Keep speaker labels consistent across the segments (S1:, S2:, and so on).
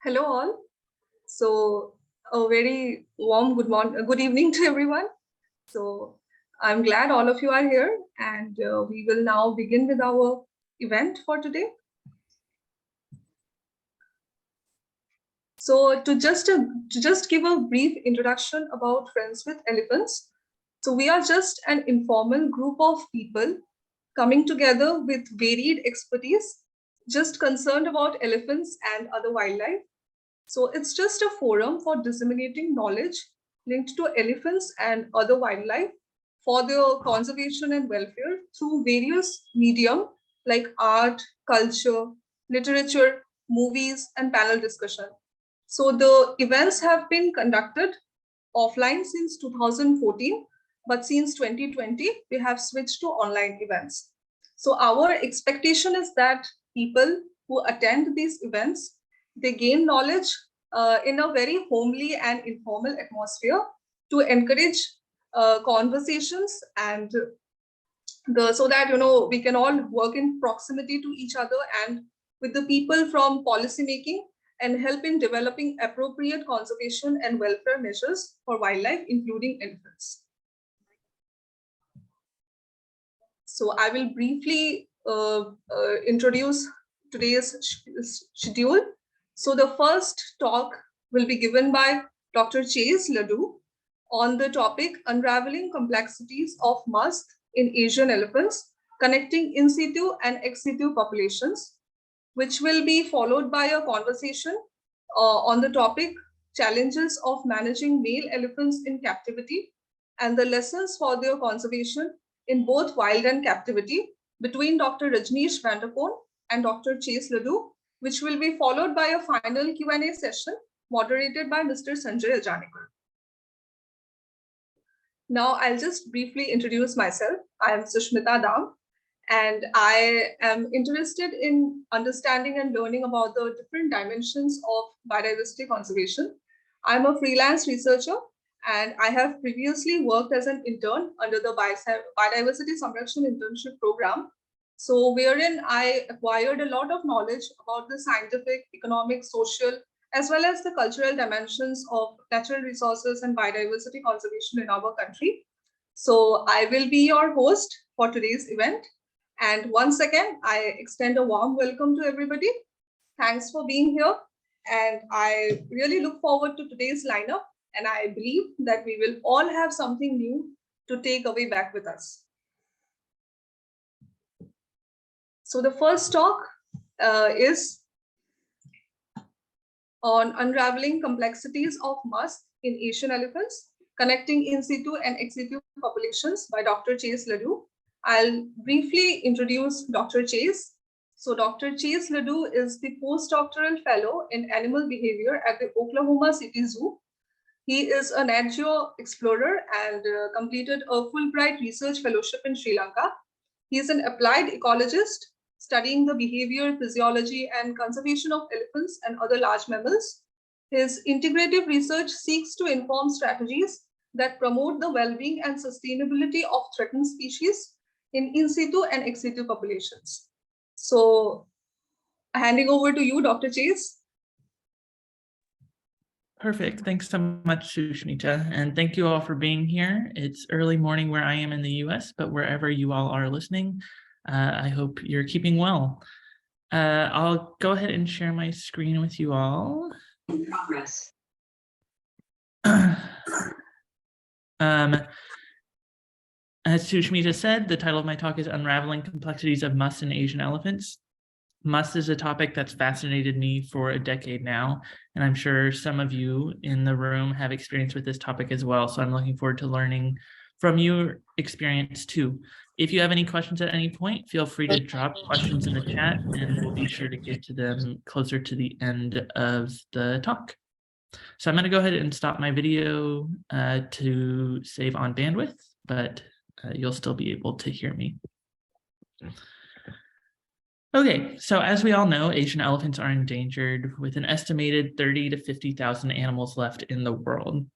S1: Hello all. So a very warm good evening to everyone. So I'm glad all of you are here, and we will now begin with our event for today. So to just give a brief introduction about Friends with Elephants. So we are just an informal group of people coming together with varied expertise, just concerned about elephants and other wildlife. So it's just a forum for disseminating knowledge linked to elephants and other wildlife for their conservation and welfare through various medium like art, culture, literature, movies, and panel discussion. So the events have been conducted offline since 2014, but since 2020, we have switched to online events. So our expectation is that people who attend these events, they gain knowledge in a very homely and informal atmosphere to encourage conversations and so that we can all work in proximity to each other and with the people from policy making and help in developing appropriate conservation and welfare measures for wildlife, including elephants. So I will briefly introduce today's schedule. So the first talk will be given by Dr. Chase LaDue on the topic Unraveling Complexities of Musth in Asian Elephants, Connecting In-situ and Ex-situ Populations, which will be followed by a conversation on the topic Challenges of Managing Male Elephants in Captivity and the Lessons for Their Conservation in both wild and captivity between Dr. Rajnish Vandercone and Dr. Chase LaDue, which will be followed by a final Q&A session moderated by Mr. Sanjay Ajanikar. Now, I'll just briefly introduce myself. I am Sushmita Dam, and I am interested in understanding and learning about the different dimensions of biodiversity conservation. I'm a freelance researcher, and I have previously worked as an intern under the Biodiversity Samrakshan Internship Program. So wherein I acquired a lot of knowledge about the scientific, economic, social, as well as the cultural dimensions of natural resources and biodiversity conservation in our country. So I will be your host for today's event. And once again, I extend a warm welcome to everybody. Thanks for being here. And I really look forward to today's lineup. And I believe that we will all have something new to take away back with us. So the first talk is on Unraveling Complexities of Musth in Asian Elephants, Connecting In-situ and Ex-situ Populations by Dr. Chase LaDue. I'll briefly introduce Dr. Chase. So Dr. Chase LaDue is the postdoctoral fellow in animal behavior at the Oklahoma City Zoo. He is a Nat Geo explorer and completed a Fulbright research fellowship in Sri Lanka. He is an applied ecologist studying the behavior, physiology, and conservation of elephants and other large mammals. His integrative research seeks to inform strategies that promote the well-being and sustainability of threatened species in in-situ and ex-situ populations. So handing over to you, Dr. Chase.
S2: Perfect. Thanks so much, Sushmita. And thank you all for being here. It's early morning where I am in the US, but wherever you all are listening, I hope you're keeping well. I'll go ahead and share my screen with you all.
S3: In progress.
S2: As Sushmita said, the title of my talk is Unraveling Complexities of Musth in Asian Elephants. Musth is a topic that's fascinated me for a decade now, and I'm sure some of you in the room have experience with this topic as well, so I'm looking forward to learning from your experience too. If you have any questions at any point, feel free to drop questions in the chat, and we'll be sure to get to them closer to the end of the talk. So I'm going to go ahead and stop my video to save on bandwidth, but you'll still be able to hear me. Okay, so as we all know, Asian elephants are endangered with an estimated 30 to 50,000 animals left in the world.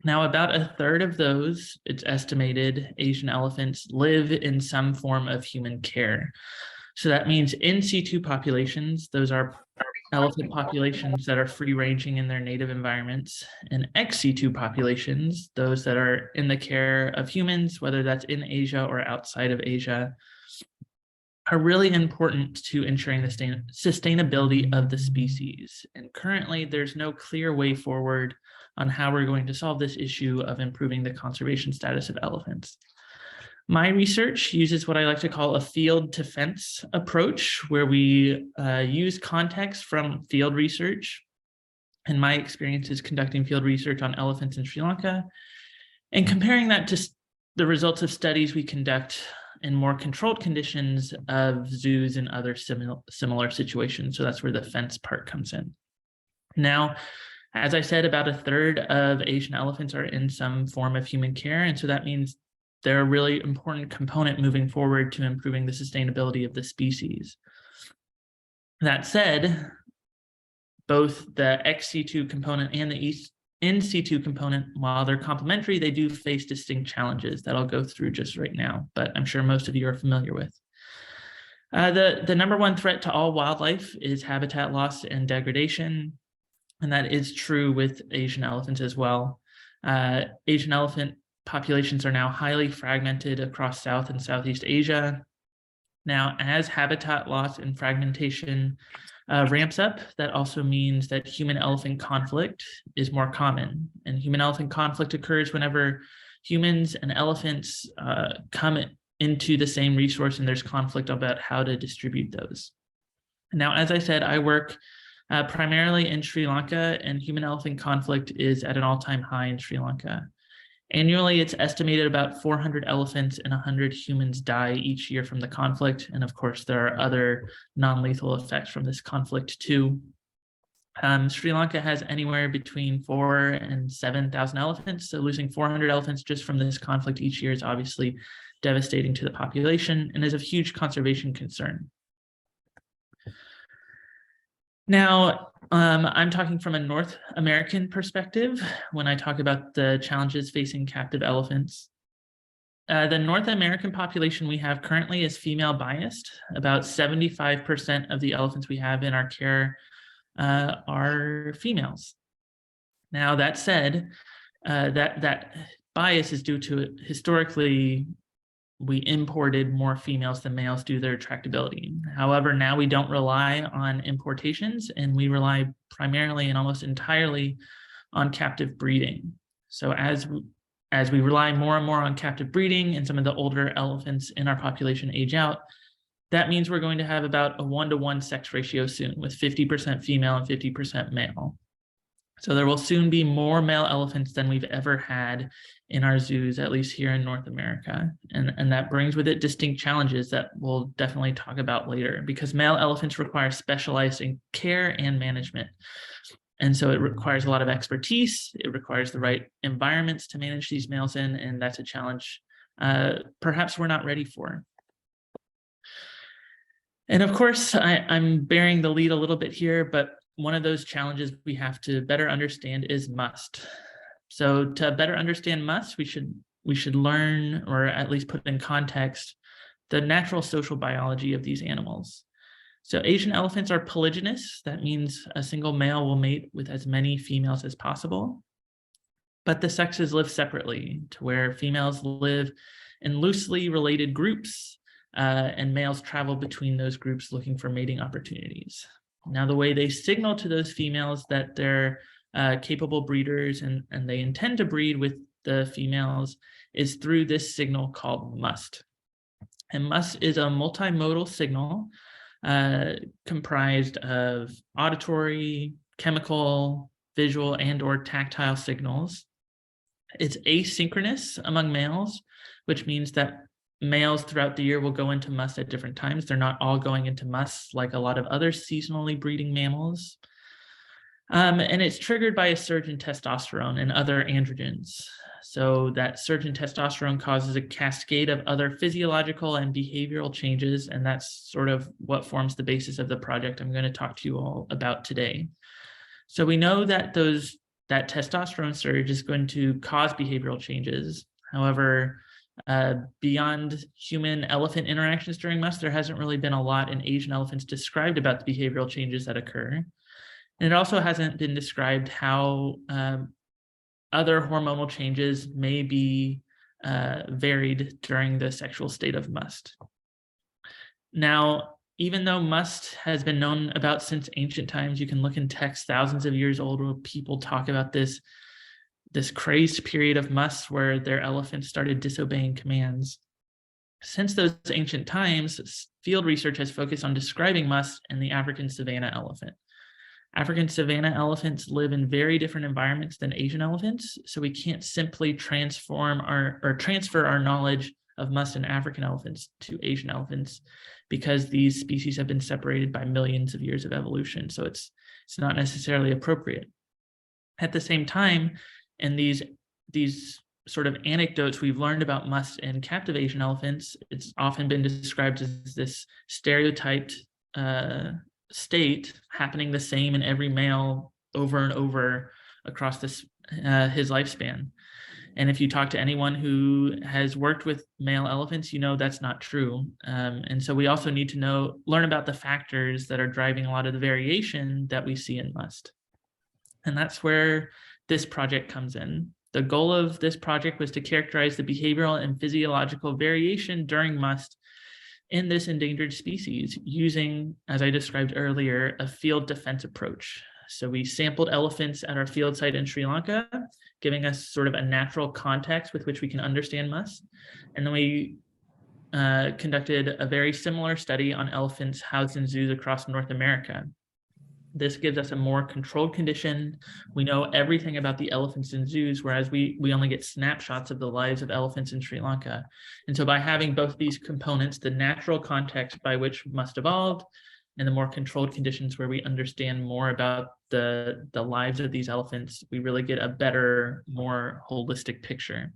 S2: Now, about a third of those, it's estimated, Asian elephants live in some form of human care. So that means in situ populations, those are elephant populations that are free ranging in their native environments, and ex situ populations, those that are in the care of humans, whether that's in Asia or outside of Asia, are really important to ensuring the sustainability of the species. And currently, there's no clear way forward on how we're going to solve this issue of improving the conservation status of elephants. My research uses what I like to call a field to fence approach, where we use context from field research. And my experience is conducting field research on elephants in Sri Lanka and comparing that to the results of studies we conduct in more controlled conditions of zoos and other similar situations. So that's where the fence part comes in. Now, as I said, about a third of Asian elephants are in some form of human care. And so that means they're a really important component moving forward to improving the sustainability of the species. That said, both the ex-situ component and the in-situ component, while they're complementary, they do face distinct challenges that I'll go through just right now, but I'm sure most of you are familiar with. The number one threat to all wildlife is habitat loss and degradation, and that is true with Asian elephants as well. Asian elephant populations are now highly fragmented across South and Southeast Asia. Now, as habitat loss and fragmentation ramps up, that also means that human-elephant conflict is more common. And human-elephant conflict occurs whenever humans and elephants come into the same resource and there's conflict about how to distribute those. Now, as I said, I work primarily in Sri Lanka, and human-elephant conflict is at an all-time high in Sri Lanka. Annually, it's estimated about 400 elephants and 100 humans die each year from the conflict. And of course, there are other non-lethal effects from this conflict too. Sri Lanka has anywhere between 4,000 and 7,000 elephants. So losing 400 elephants just from this conflict each year is obviously devastating to the population and is a huge conservation concern. Now, I'm talking from a North American perspective when I talk about the challenges facing captive elephants. The North American population we have currently is female biased. About 75% of the elephants we have in our care are females. Now, that said, that bias is due to historically we imported more females than males due to their attractability. However, now we don't rely on importations, and we rely primarily and almost entirely on captive breeding. So as we rely more and more on captive breeding and some of the older elephants in our population age out, that means we're going to have about a 1-to-1 sex ratio soon, with 50% female and 50% male. So there will soon be more male elephants than we've ever had in our zoos, at least here in North America. And that brings with it distinct challenges that we'll definitely talk about later, because male elephants require specialized care and management. And so it requires a lot of expertise. It requires the right environments to manage these males in, and that's a challenge perhaps we're not ready for. And of course, I'm bearing the lead a little bit here, but one of those challenges we have to better understand is musth. So to better understand musth, we should learn, or at least put in context, the natural social biology of these animals. So Asian elephants are polygynous. That means a single male will mate with as many females as possible. But the sexes live separately, to where females live in loosely related groups, and males travel between those groups looking for mating opportunities. Now, the way they signal to those females that they're capable breeders and they intend to breed with the females is through this signal called musth. And musth is a multimodal signal comprised of auditory, chemical, visual, and/or tactile signals. It's asynchronous among males, which means that males throughout the year will go into musth at different times. They're not all going into musth like a lot of other seasonally breeding mammals. And it's triggered by a surge in testosterone and other androgens. So that surge in testosterone causes a cascade of other physiological and behavioral changes, and that's sort of what forms the basis of the project I'm going to talk to you all about today. So we know that that testosterone surge is going to cause behavioral changes. However, beyond human-elephant interactions during musth, there hasn't really been a lot in Asian elephants described about the behavioral changes that occur. And it also hasn't been described how other hormonal changes may be varied during the sexual state of musth. Now, even though musth has been known about since ancient times, you can look in texts thousands of years old where people talk about this crazed period of musth where their elephants started disobeying commands. Since those ancient times, field research has focused on describing musth and the African savanna elephant. African savanna elephants live in very different environments than Asian elephants, so we can't simply transfer our knowledge of musth and African elephants to Asian elephants because these species have been separated by millions of years of evolution, so it's not necessarily appropriate. At the same time, in these sort of anecdotes we've learned about musth and captive Asian elephants, it's often been described as this stereotyped state happening the same in every male over and over across his lifespan. And if you talk to anyone who has worked with male elephants, you know that's not true. And so we also need to learn about the factors that are driving a lot of the variation that we see in musth. And that's where this project comes in. The goal of this project was to characterize the behavioral and physiological variation during musth in this endangered species using, as I described earlier, a field defense approach. So we sampled elephants at our field site in Sri Lanka, giving us sort of a natural context with which we can understand musth. And then we conducted a very similar study on elephants housed in zoos across North America. This gives us a more controlled condition. We know everything about the elephants in zoos, whereas we only get snapshots of the lives of elephants in Sri Lanka. And so by having both these components, the natural context by which musth evolved and the more controlled conditions where we understand more about the lives of these elephants, we really get a better, more holistic picture.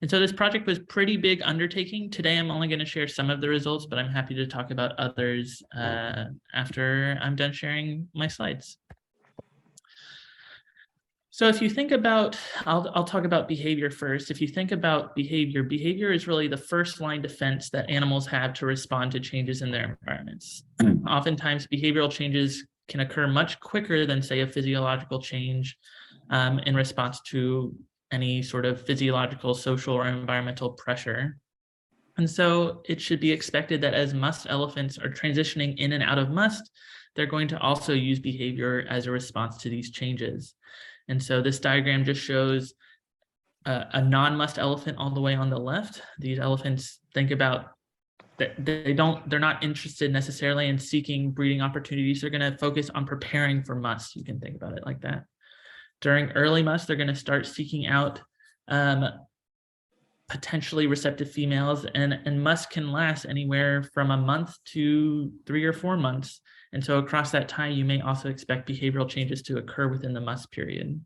S2: And so this project was a pretty big undertaking. Today, I'm only going to share some of the results, but I'm happy to talk about others after I'm done sharing my slides. So if you think about, I'll talk about behavior first. If you think about behavior is really the first line defense that animals have to respond to changes in their environments. Oftentimes, behavioral changes can occur much quicker than, say, a physiological change in response to any sort of physiological, social, or environmental pressure. And so it should be expected that as musth elephants are transitioning in and out of musth, they're going to also use behavior as a response to these changes. And so this diagram just shows a non-musth elephant all the way on the left. These elephants think about that they're not interested necessarily in seeking breeding opportunities. They're going to focus on preparing for musth. You can think about it like that. During early musth, they're going to start seeking out potentially receptive females, and musth can last anywhere from a month to 3 or 4 months. And so across that time, you may also expect behavioral changes to occur within the musth period.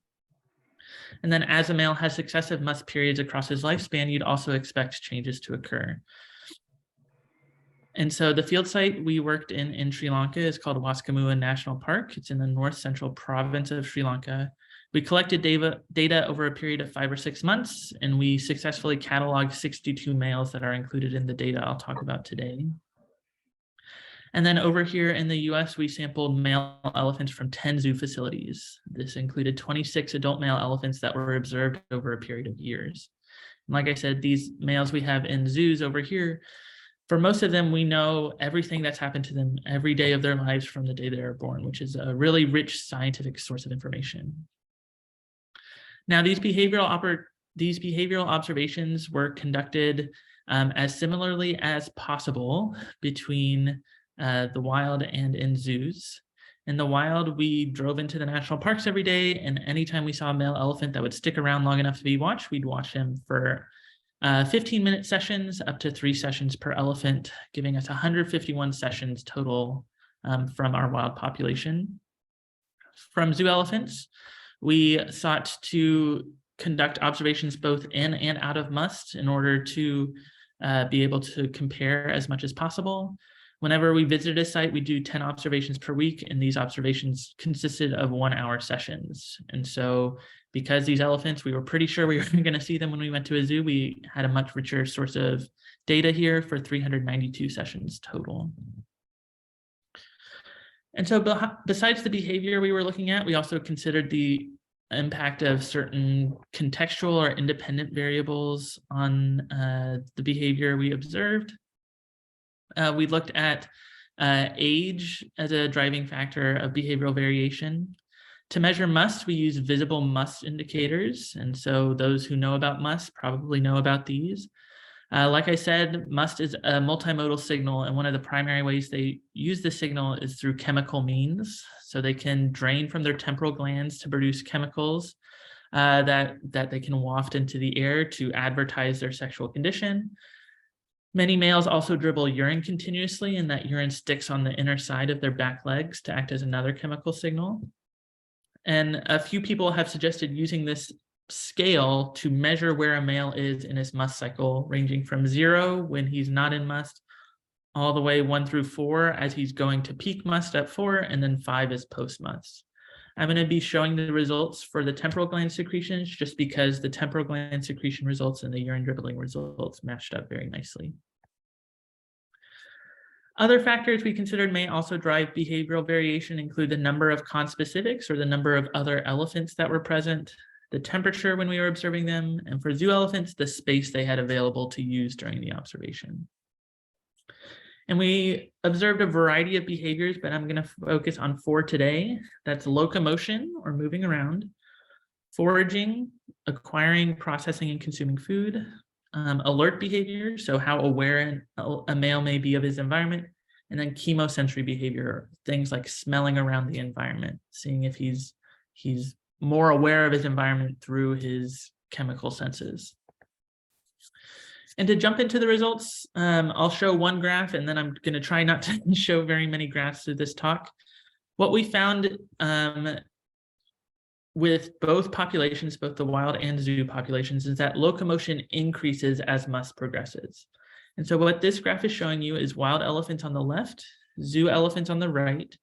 S2: And then as a male has successive musth periods across his lifespan, you'd also expect changes to occur. And so the field site we worked in Sri Lanka is called Waskamua National Park. It's in the north central province of Sri Lanka. We collected data over a period of 5 or 6 months, and we successfully cataloged 62 males that are included in the data I'll talk about today. And then over here in the US, we sampled male elephants from 10 zoo facilities. This included 26 adult male elephants that were observed over a period of years. And like I said, these males we have in zoos over here, for most of them, we know everything that's happened to them every day of their lives from the day they are born, which is a really rich scientific source of information. Now, these behavioral observations were conducted as similarly as possible between the wild and in zoos. In the wild, we drove into the national parks every day, and anytime we saw a male elephant that would stick around long enough to be watched, we'd watch him for 15-minute sessions, up to 3 sessions per elephant, giving us 151 sessions total from our wild population. From zoo elephants, we sought to conduct observations both in and out of Musth in order to be able to compare as much as possible. Whenever we visited a site, we do 10 observations per week, and these observations consisted of 1-hour sessions. And so because these elephants, we were pretty sure we were going to see them when we went to a zoo, we had a much richer source of data here for 392 sessions total. And so besides the behavior we were looking at, we also considered the impact of certain contextual or independent variables on the behavior we observed. We looked at age as a driving factor of behavioral variation. To measure Musth, we use visible Musth indicators. And so those who know about Musth probably know about these. Like I said, Musth is a multimodal signal, and one of the primary ways they use the signal is through chemical means. So they can drain from their temporal glands to produce chemicals that they can waft into the air to advertise their sexual condition. Many males also dribble urine continuously, and that urine sticks on the inner side of their back legs to act as another chemical signal. And a few people have suggested using this scale to measure where a male is in his Musth cycle, ranging from 0 when he's not in Musth, all the way 1 through 4 as he's going to peak Musth at 4, and then 5 is post-Musth. I'm going to be showing the results for the temporal gland secretions just because the temporal gland secretion results and the urine dribbling results matched up very nicely. Other factors we considered may also drive behavioral variation include the number of conspecifics, or the number of other elephants that were present, the temperature when we were observing them, and for zoo elephants, the space they had available to use during the observation. And we observed a variety of behaviors, but I'm going to focus on 4 today. That's locomotion, or moving around, foraging, acquiring, processing, and consuming food, alert behavior, so how aware a male may be of his environment, and then chemosensory behavior, things like smelling around the environment, seeing if he's more aware of his environment through his chemical senses. And to jump into the results, I'll show one graph, and then I'm going to try not to show very many graphs through this talk. What we found with both populations, both the wild and zoo populations, is that locomotion increases as Musth progresses. And so what this graph is showing you is wild elephants on the left, zoo elephants on the right,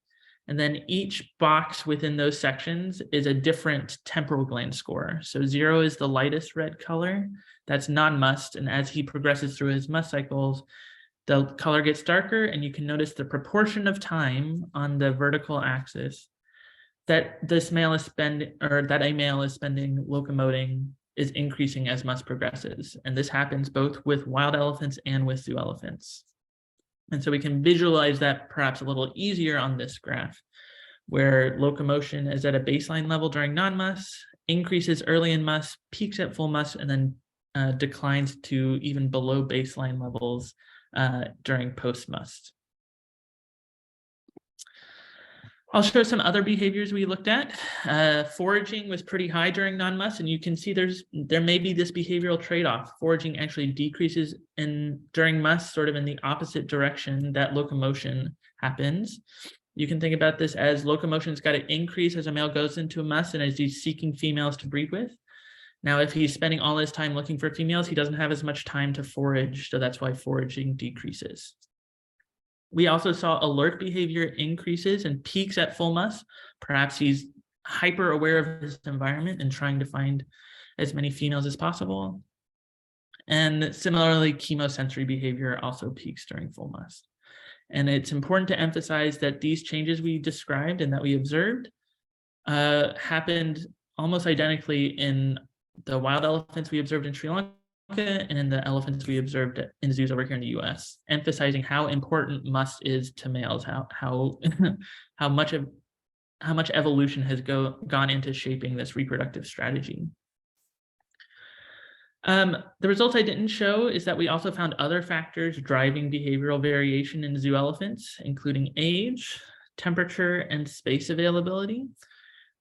S2: and then each box within those sections is a different temporal gland score. So 0 is the lightest red color, that's non-Musth, and as he progresses through his Musth cycles, the color gets darker, and you can notice the proportion of time on the vertical axis that a male is spending locomoting is increasing as Musth progresses. And this happens both with wild elephants and with zoo elephants. And so we can visualize that perhaps a little easier on this graph, where locomotion is at a baseline level during non-Musth, increases early in Musth, peaks at full Musth, and then declines to even below baseline levels during post-Musth. I'll show some other behaviors we looked at. Foraging was pretty high during non-Musth, and you can see there may be this behavioral trade-off. Foraging actually decreases during Musth, sort of in the opposite direction that locomotion happens. You can think about this as locomotion's got to increase as a male goes into a Musth and as he's seeking females to breed with. Now, if he's spending all his time looking for females, he doesn't have as much time to forage, so that's why foraging decreases. We also saw alert behavior increases and peaks at full Musth. Perhaps he's hyper aware of his environment and trying to find as many females as possible. And similarly, chemosensory behavior also peaks during full must. And it's important to emphasize that these changes we described and that we observed happened almost identically in the wild elephants we observed in Sri Lanka and in the elephants we observed in zoos over here in the US, emphasizing how important must is to males, how much evolution has gone into shaping this reproductive strategy. The results I didn't show is that we also found other factors driving behavioral variation in zoo elephants, including age, temperature, and space availability.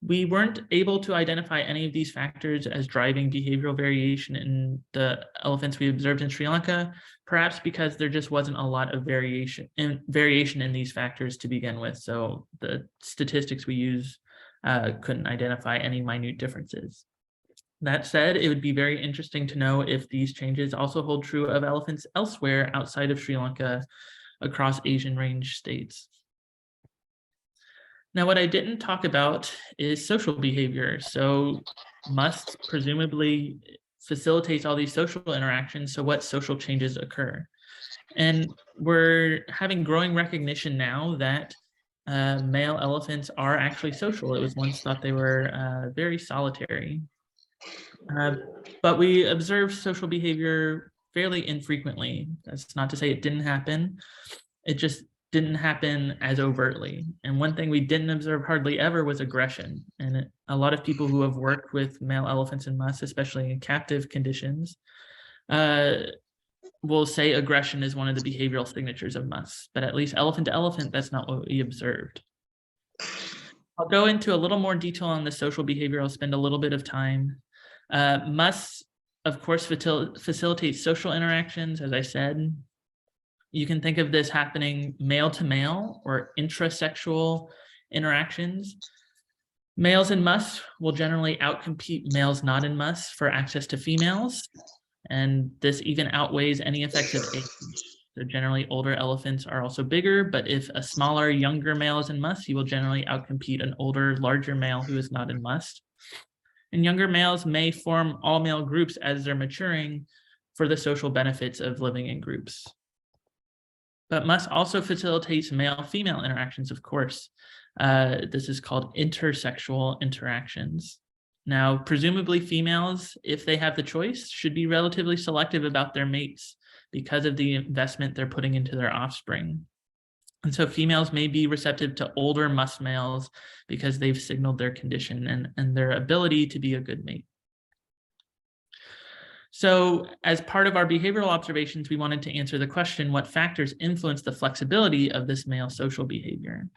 S2: We weren't able to identify any of these factors as driving behavioral variation in the elephants we observed in Sri Lanka, perhaps because there just wasn't a lot of variation in these factors to begin with. So the statistics we use couldn't identify any minute differences. That said, it would be very interesting to know if these changes also hold true of elephants elsewhere outside of Sri Lanka across Asian range states. Now, what I didn't talk about is social behavior. So must presumably facilitates all these social interactions. So what social changes occur? And we're having growing recognition now that male elephants are actually social. It was once thought they were very solitary. But we observe social behavior fairly infrequently. That's not to say it didn't happen. It just didn't happen as overtly. And one thing we didn't observe hardly ever was aggression. And a lot of people who have worked with male elephants and musts, especially in captive conditions, will say aggression is one of the behavioral signatures of musts. But at least elephant to elephant, that's not what we observed. I'll go into a little more detail on the social behavior. I'll spend a little bit of time. Musts, of course, facilitate social interactions, as I said. You can think of this happening male to male or intrasexual interactions. Males in musts will generally outcompete males not in musts for access to females, and this even outweighs any effects of age. So generally older elephants are also bigger, but if a smaller, younger male is in must, he will generally outcompete an older, larger male who is not in must. And younger males may form all male groups as they're maturing for the social benefits of living in groups. But must also facilitates male-female interactions, of course. This is called intersexual interactions. Now, presumably females, if they have the choice, should be relatively selective about their mates because of the investment they're putting into their offspring. And so females may be receptive to older musk males because they've signaled their condition and their ability to be a good mate. So as part of our behavioral observations, we wanted to answer the question, what factors influence the flexibility of this male social behavior?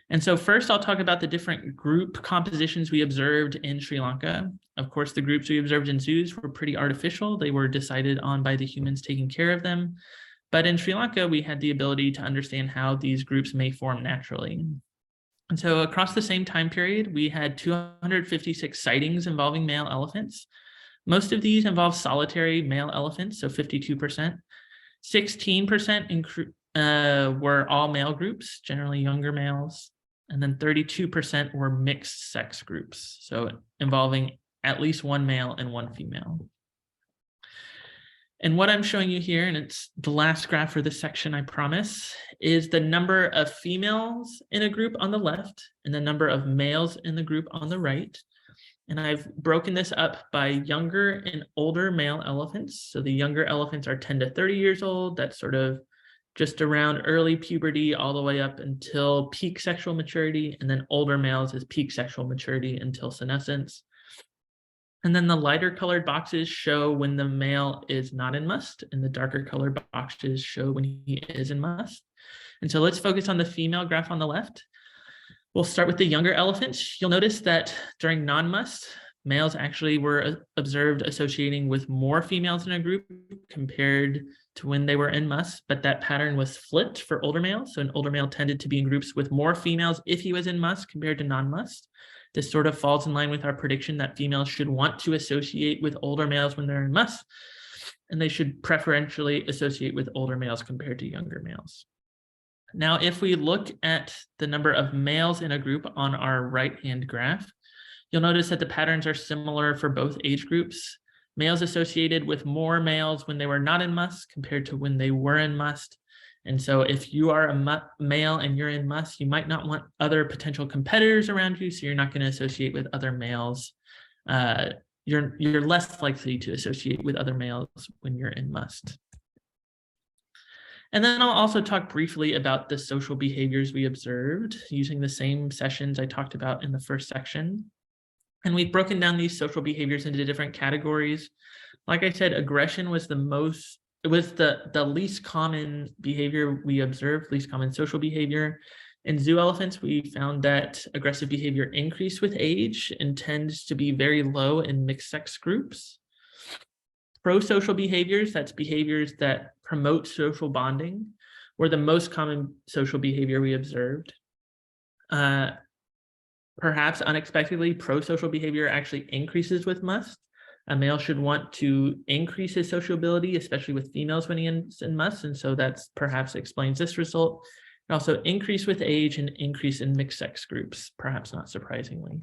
S2: And so first I'll talk about the different group compositions we observed in Sri Lanka. Of course, the groups we observed in zoos were pretty artificial. They were decided on by the humans taking care of them. But in Sri Lanka, we had the ability to understand how these groups may form naturally. And so across the same time period, we had 256 sightings involving male elephants. Most of these involve solitary male elephants, so 52%. 16% were all male groups, generally younger males. And then 32% were mixed sex groups, so involving at least one male and one female. And what I'm showing you here, and it's the last graph for this section, I promise, is the number of females in a group on the left and the number of males in the group on the right. And I've broken this up by younger and older male elephants. So the younger elephants are 10 to 30 years old. That's sort of just around early puberty all the way up until peak sexual maturity. And then older males is peak sexual maturity until senescence. And then the lighter colored boxes show when the male is not in must, and the darker colored boxes show when he is in must. And so let's focus on the female graph on the left. We'll start with the younger elephants. You'll notice that during non-must, males actually were observed associating with more females in a group compared to when they were in must, but that pattern was flipped for older males. So an older male tended to be in groups with more females if he was in must compared to non-must. This sort of falls in line with our prediction that females should want to associate with older males when they're in must, and they should preferentially associate with older males compared to younger males. Now, if we look at the number of males in a group on our right-hand graph, You'll notice that the patterns are similar for both age groups. Males associated with more males when they were not in musth compared to when they were in musth. And so if you are a male and you're in musth, you might not want other potential competitors around you, so you're not going to associate with other males. You're less likely to associate with other males when you're in musth. And then I'll also talk briefly about the social behaviors we observed using the same sessions I talked about in the first section. And we've broken down these social behaviors into different categories. Like I said, aggression was the least common behavior we observed, least common social behavior. In zoo elephants, we found that aggressive behavior increased with age and tends to be very low in mixed sex groups. Pro-social behaviors, that's behaviors that promote social bonding, were the most common social behavior we observed. Perhaps unexpectedly, pro-social behavior actually increases with musth. A male should want to increase his sociability, especially with females when he is in musth, and so that's perhaps explains this result. It also increase with age and increase in mixed sex groups, perhaps not surprisingly.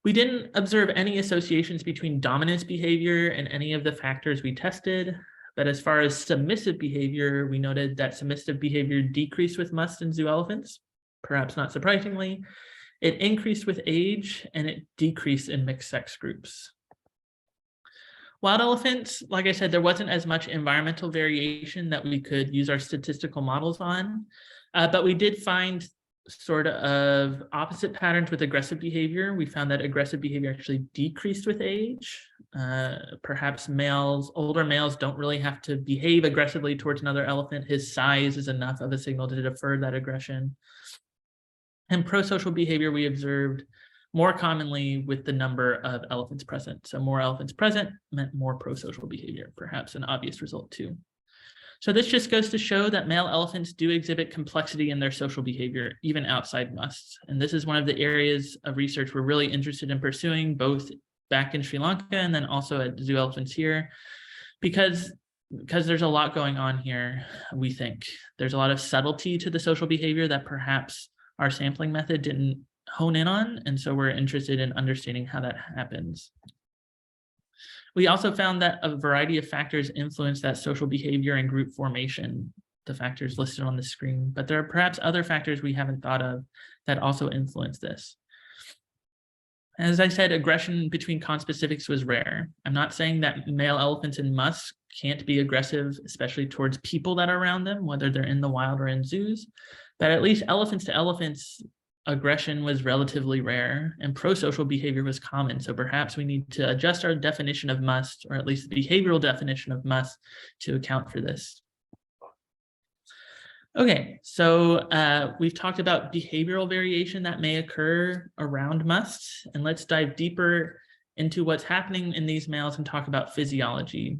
S2: We didn't observe any associations between dominance behavior and any of the factors we tested, but as far as submissive behavior, we noted that submissive behavior decreased with musth in zoo elephants, perhaps not surprisingly. It increased with age and it decreased in mixed sex groups. Wild elephants, like I said, there wasn't as much environmental variation that we could use our statistical models on, but we did find sort of opposite patterns with aggressive behavior. We found that aggressive behavior actually decreased with age. Perhaps older males don't really have to behave aggressively towards another elephant. His size is enough of a signal to defer that aggression. And pro-social behavior we observed more commonly with the number of elephants present. So more elephants present meant more pro-social behavior, perhaps an obvious result too. So this just goes to show that male elephants do exhibit complexity in their social behavior, even outside musths. And this is one of the areas of research we're really interested in pursuing, both back in Sri Lanka and then also at zoo elephants here, because there's a lot going on here, we think. There's a lot of subtlety to the social behavior that perhaps our sampling method didn't hone in on, and so we're interested in understanding how that happens. We also found that a variety of factors influence that social behavior and group formation, the factors listed on the screen, but there are perhaps other factors we haven't thought of that also influence this. As I said, aggression between conspecifics was rare. I'm not saying that male elephants in musth can't be aggressive, especially towards people that are around them, whether they're in the wild or in zoos, but at least elephants to elephants, aggression was relatively rare and pro-social behavior was common. So perhaps we need to adjust our definition of musth, or at least the behavioral definition of musth, to account for this. Okay, so we've talked about behavioral variation that may occur around musths, and let's dive deeper into what's happening in these males and talk about physiology,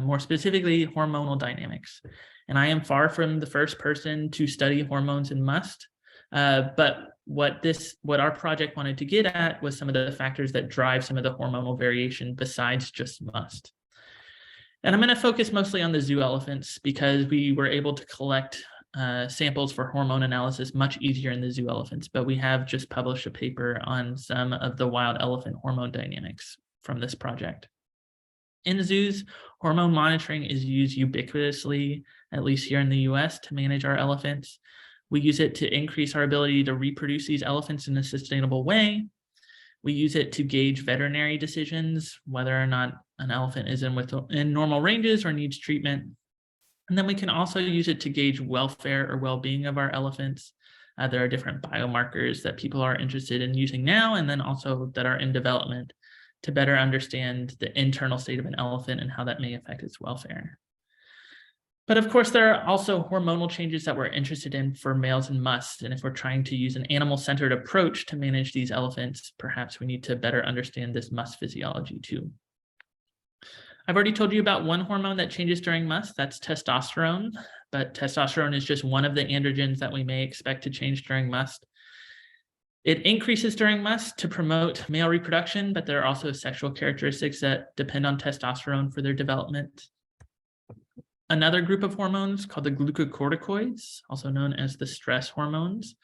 S2: more specifically hormonal dynamics. And I am far from the first person to study hormones in musth, but what our project wanted to get at was some of the factors that drive some of the hormonal variation besides just musth. And I'm going to focus mostly on the zoo elephants because we were able to collect samples for hormone analysis much easier in the zoo elephants, but we have just published a paper on some of the wild elephant hormone dynamics from this project. In zoos, hormone monitoring is used ubiquitously, at least here in the US, to manage our elephants. We use it to increase our ability to reproduce these elephants in a sustainable way. We use it to gauge veterinary decisions, whether or not an elephant is in normal ranges or needs treatment. And then we can also use it to gauge welfare or well-being of our elephants. There are different biomarkers that people are interested in using now, and then also that are in development to better understand the internal state of an elephant and how that may affect its welfare. But of course, there are also hormonal changes that we're interested in for males and musths. And if we're trying to use an animal-centered approach to manage these elephants, perhaps we need to better understand this musth physiology too. I've already told you about one hormone that changes during musth, that's testosterone, but testosterone is just one of the androgens that we may expect to change during musth. It increases during musth to promote male reproduction, but there are also sexual characteristics that depend on testosterone for their development. Another group of hormones called the glucocorticoids, also known as the stress hormones,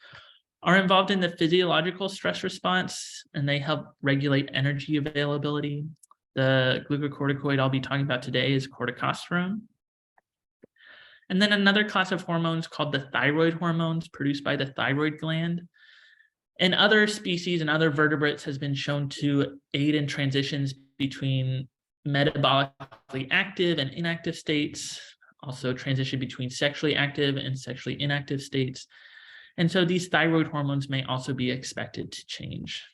S2: are involved in the physiological stress response, and they help regulate energy availability. The glucocorticoid I'll be talking about today is corticosterone. And then another class of hormones called the thyroid hormones produced by the thyroid gland. In other species and other vertebrates has been shown to aid in transitions between metabolically active and inactive states, also transition between sexually active and sexually inactive states. And so these thyroid hormones may also be expected to change.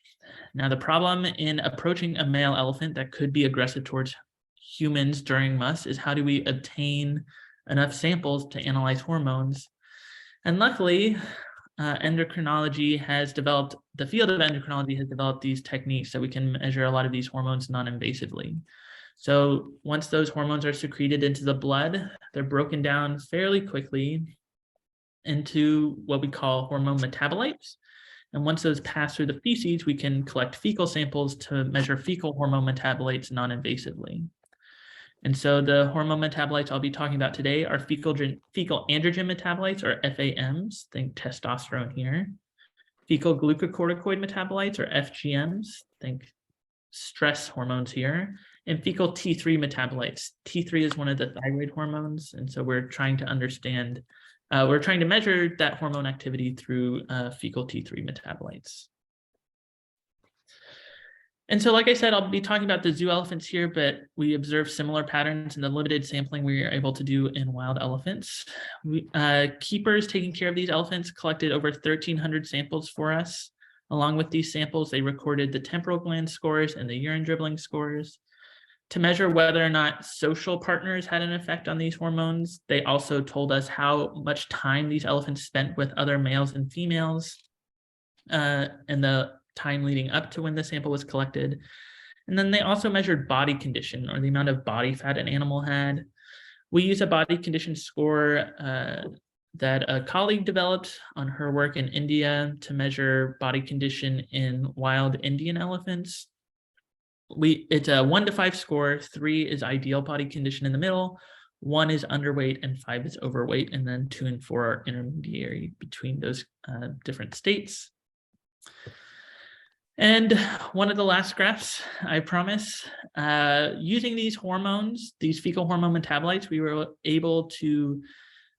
S2: Now, the problem in approaching a male elephant that could be aggressive towards humans during musth is how do we obtain enough samples to analyze hormones? And luckily, endocrinology has developed, the field of endocrinology has developed these techniques that we can measure a lot of these hormones non-invasively. So once those hormones are secreted into the blood, they're broken down fairly quickly into what we call hormone metabolites. And once those pass through the feces, we can collect fecal samples to measure fecal hormone metabolites non-invasively. And so the hormone metabolites I'll be talking about today are fecal androgen metabolites, or FAMs, think testosterone here. Fecal glucocorticoid metabolites, or FGMs, think stress hormones here. And fecal T3 metabolites. T3 is one of the thyroid hormones. And so we're trying to understand, we're trying to measure that hormone activity through fecal T3 metabolites. And so, like I said, I'll be talking about the zoo elephants here, but we observe similar patterns in the limited sampling we are able to do in wild elephants. Keepers taking care of these elephants collected over 1,300 samples for us. Along with these samples, they recorded the temporal gland scores and the urine dribbling scores. To measure whether or not social partners had an effect on these hormones, they also told us how much time these elephants spent with other males and females, and the time leading up to when the sample was collected. And then they also measured body condition, or the amount of body fat an animal had. We use a body condition score that a colleague developed on her work in India to measure body condition in wild Indian elephants. It's a 1 to 5 score. 3 is ideal body condition in the middle, 1 is underweight, and 5 is overweight, and then 2 and 4 are intermediary between those different states. And one of the last graphs, I promise, using these hormones, these fecal hormone metabolites, we were able to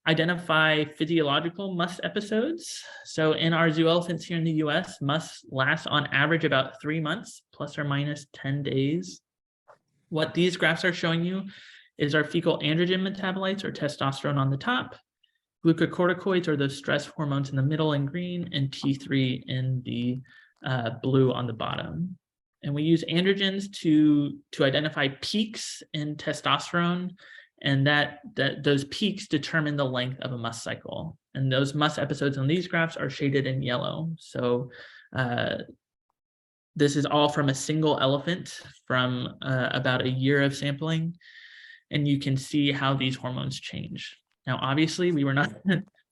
S2: identify physiological musth episodes. So in our zoo elephants here in the US, musth lasts on average about 3 months, plus or minus 10 days. What these graphs are showing you is our fecal androgen metabolites, or testosterone, on the top, glucocorticoids, or those stress hormones, in the middle in green, and T3 in the blue on the bottom. And we use androgens to identify peaks in testosterone, and that those peaks determine the length of a musth cycle. And those musth episodes on these graphs are shaded in yellow. So this is all from a single elephant from about a year of sampling, and you can see how these hormones change. Now, obviously, we were not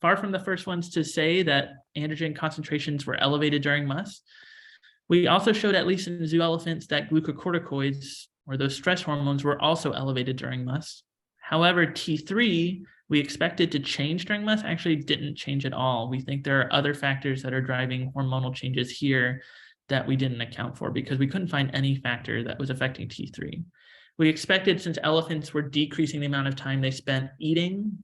S2: far from the first ones to say that androgen concentrations were elevated during musth. We also showed, at least in zoo elephants, that glucocorticoids, or those stress hormones, were also elevated during musth. However, T3, we expected to change during musth, actually didn't change at all. We think there are other factors that are driving hormonal changes here that we didn't account for, because we couldn't find any factor that was affecting T3. We expected, since elephants were decreasing the amount of time they spent eating,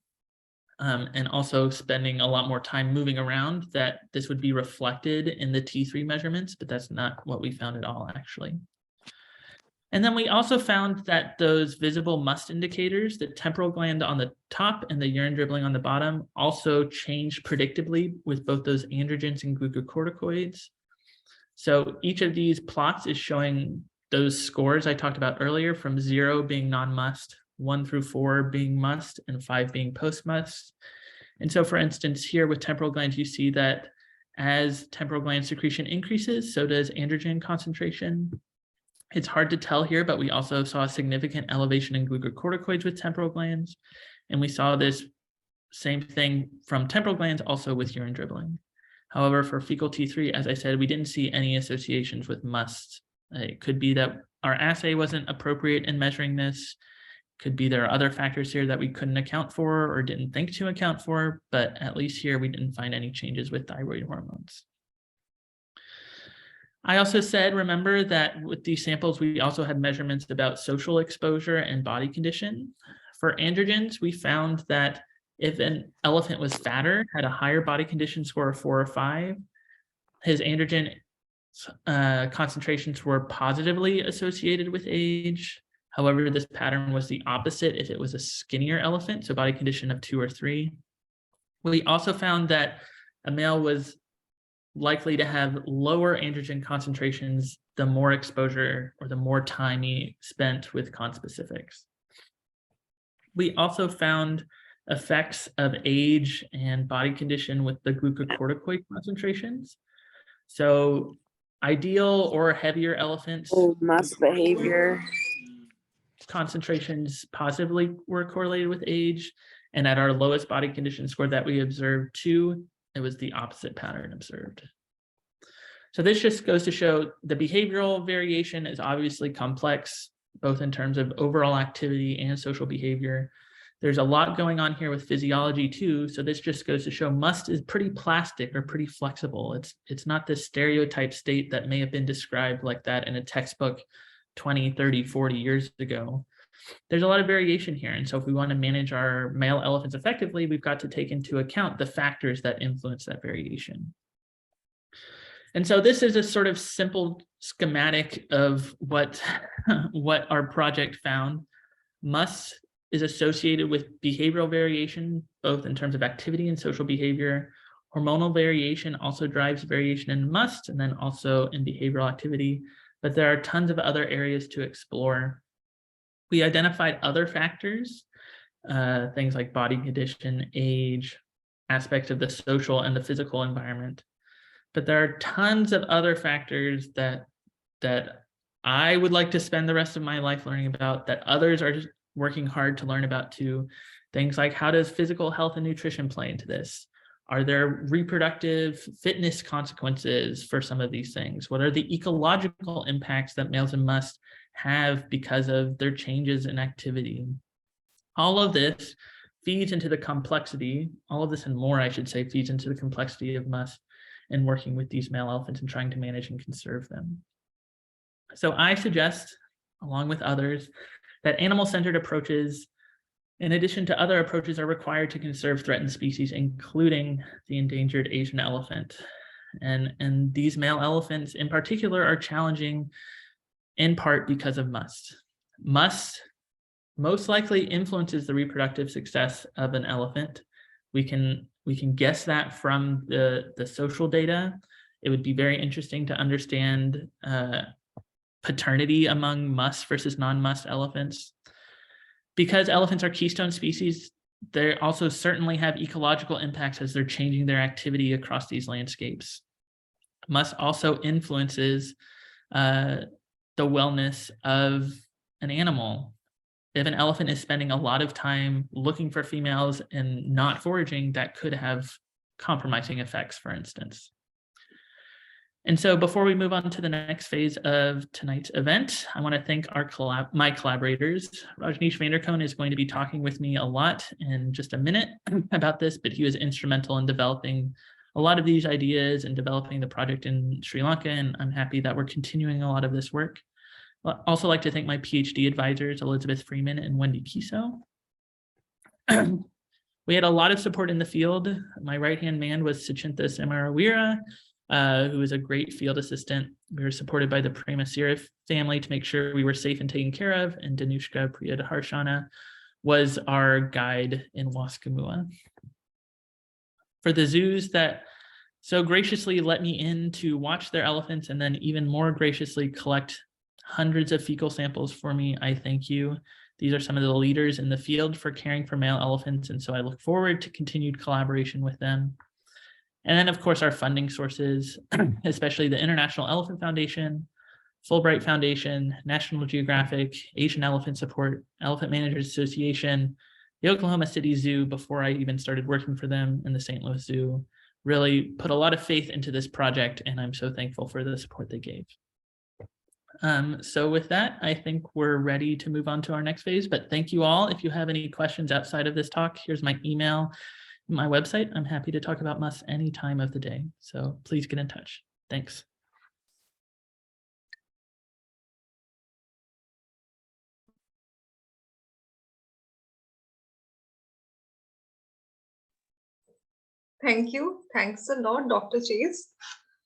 S2: and also spending a lot more time moving around, that this would be reflected in the T3 measurements, but that's not what we found at all, actually. And then we also found that those visible musth indicators, the temporal gland on the top and the urine dribbling on the bottom, also changed predictably with both those androgens and glucocorticoids. So each of these plots is showing those scores I talked about earlier, from 0 being non-musth, 1 through 4 being musth, and 5 being post-musth. And so, for instance, here with temporal glands, you see that as temporal gland secretion increases, so does androgen concentration. It's hard to tell here, but we also saw a significant elevation in glucocorticoids with temporal glands. And we saw this same thing from temporal glands also with urine dribbling. However, for fecal T3, as I said, we didn't see any associations with musth. It could be that our assay wasn't appropriate in measuring this. Could be there are other factors here that we couldn't account for or didn't think to account for, but at least here we didn't find any changes with thyroid hormones. I also said, remember that with these samples, we also had measurements about social exposure and body condition. For androgens, we found that if an elephant was fatter, had a higher body condition score of 4 or 5, his androgen concentrations were positively associated with age. However, this pattern was the opposite if it was a skinnier elephant, so body condition of 2 or 3. We also found that a male was likely to have lower androgen concentrations the more exposure or the more time he spent with conspecifics. We also found effects of age and body condition with the glucocorticoid concentrations. So ideal or heavier elephants,
S3: Musth behavior.
S2: concentrations positively were correlated with age. And at our lowest body condition score that we observed 2, it was the opposite pattern observed. So this just goes to show the behavioral variation is obviously complex, both in terms of overall activity and social behavior. There's a lot going on here with physiology too. So this just goes to show musth is pretty plastic or pretty flexible. It's not this stereotype state that may have been described like that in a textbook 20, 30, 40 years ago. There's a lot of variation here. And so if we want to manage our male elephants effectively, we've got to take into account the factors that influence that variation. And so this is a sort of simple schematic of what our project found. Musth is associated with behavioral variation, both in terms of activity and social behavior. Hormonal variation also drives variation in musth and then also in behavioral activity, but there are tons of other areas to explore. We identified other factors, things like body condition, age, aspects of the social and the physical environment. But there are tons of other factors that I would like to spend the rest of my life learning about, that others are just working hard to learn about too. Things like, how does physical health and nutrition play into this? Are there reproductive fitness consequences for some of these things? What are the ecological impacts that males and musth have because of their changes in activity? All of this feeds into the complexity, all of this and more, I should say, feeds into the complexity of musth and working with these male elephants and trying to manage and conserve them. So I suggest, along with others, that animal-centered approaches, in addition to other approaches, are required to conserve threatened species, including the endangered Asian elephant. And these male elephants in particular are challenging in part because of musth. Musth most likely influences the reproductive success of an elephant. We can guess that from the social data. It would be very interesting to understand paternity among musth versus non-musth elephants. Because elephants are keystone species, they also certainly have ecological impacts as they're changing their activity across these landscapes. Musth also influences the wellness of an animal. If an elephant is spending a lot of time looking for females and not foraging, that could have compromising effects, for instance. And so before we move on to the next phase of tonight's event, I want to thank my collaborators. Rajnish Vandercone is going to be talking with me a lot in just a minute about this, but he was instrumental in developing a lot of these ideas and developing the project in Sri Lanka, and I'm happy that we're continuing a lot of this work. I'd also like to thank my PhD advisors, Elizabeth Freeman and Wendy Kiso. We had a lot of support in the field. My right-hand man was Suchintha Samarawira, who was a great field assistant. We were supported by the Premasira family to make sure we were safe and taken care of, and Danushka Priyadaharshana was our guide in Waskamua. For the zoos that so graciously let me in to watch their elephants and then even more graciously collect hundreds of fecal samples for me, I thank you. These are some of the leaders in the field for caring for male elephants, and so I look forward to continued collaboration with them. And then, of course, our funding sources, especially the International Elephant Foundation, Fulbright Foundation, National Geographic, Asian Elephant Support, Elephant Managers Association, the Oklahoma City Zoo, before I even started working for them, and the St. Louis Zoo, really put a lot of faith into this project, and I'm so thankful for the support they gave. So with that, I think we're ready to move on to our next phase, but thank you all. If you have any questions outside of this talk, here's my email, my website. I'm happy to talk about musth any time of the day, so please get in touch. Thanks.
S1: Thank you. Thanks a lot, Dr. Chase.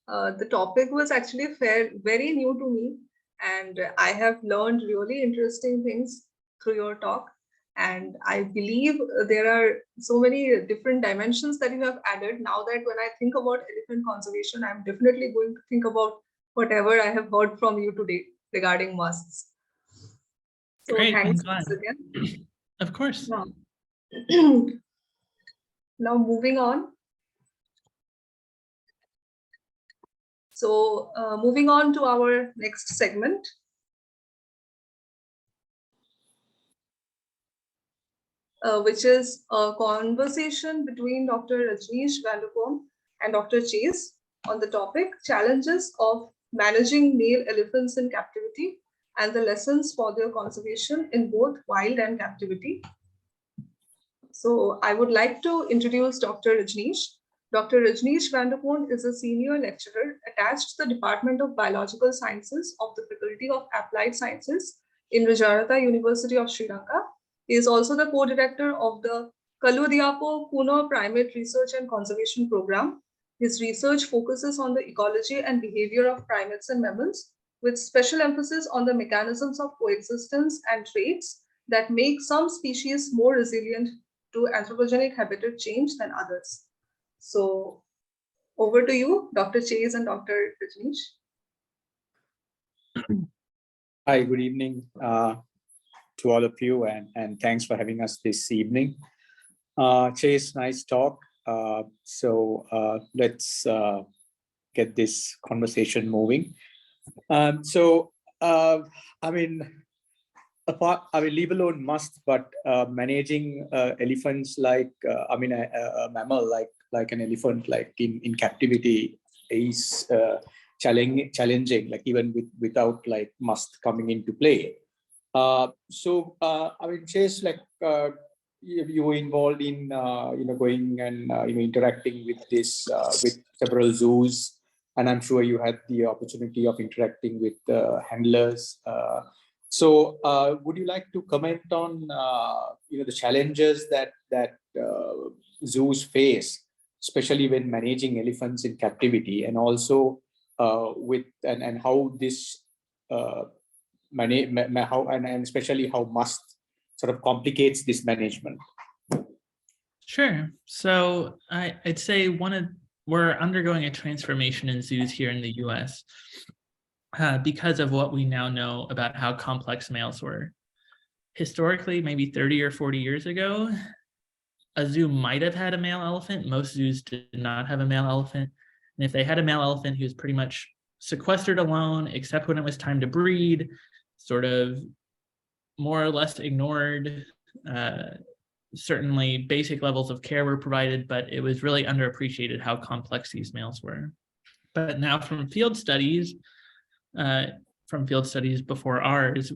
S1: The topic was actually very new to me, and I have learned really interesting things through your talk. And I believe there are so many different dimensions that you have added. Now that when I think about elephant conservation, I'm definitely going to think about whatever I have heard from you today regarding musks. So
S2: Great, I'm
S1: thanks
S2: glad.
S1: once again.
S2: Of course.
S1: Now, now moving on. So moving on to our next segment. Which is a conversation between Dr. Rajnish Vandercone and Dr. Chase on the topic challenges of managing male elephants in captivity and the lessons for their conservation in both wild and captivity. So I would like to introduce Dr. Rajnish. Dr. Rajnish Vandercone is a senior lecturer attached to the Department of Biological Sciences of the Faculty of Applied Sciences in Rajarata, University of Sri Lanka. He is also the co-director of the Kaluriapo Puno Primate Research and Conservation Program. His research focuses on the ecology and behavior of primates and mammals, with special emphasis on the mechanisms of coexistence and traits that make some species more resilient to anthropogenic habitat change than others. So over to you, Dr. Chase and Dr. Rajnish.
S4: Hi, good evening to all of you, and thanks for having us this evening. Chase, nice talk. Let's get this conversation moving. Leave alone musth, but managing elephants like a mammal like an elephant, like in captivity, is challenging, like even without like musth coming into play. Chase, like you were involved in going and interacting with this with several zoos, and I'm sure you had the opportunity of interacting with handlers. Would you like to comment on the challenges that zoos face, especially when managing elephants in captivity, and also and how this and especially how musth sort of complicates this management?
S2: Sure. So I'd say we're undergoing a transformation in zoos here in the US because of what we now know about how complex males were. Historically, maybe 30 or 40 years ago, a zoo might have had a male elephant. Most zoos did not have a male elephant. And if they had a male elephant, he was pretty much sequestered alone, except when it was time to breed, sort of more or less ignored. Certainly basic levels of care were provided, but it was really underappreciated how complex these males were. But now from field studies before ours,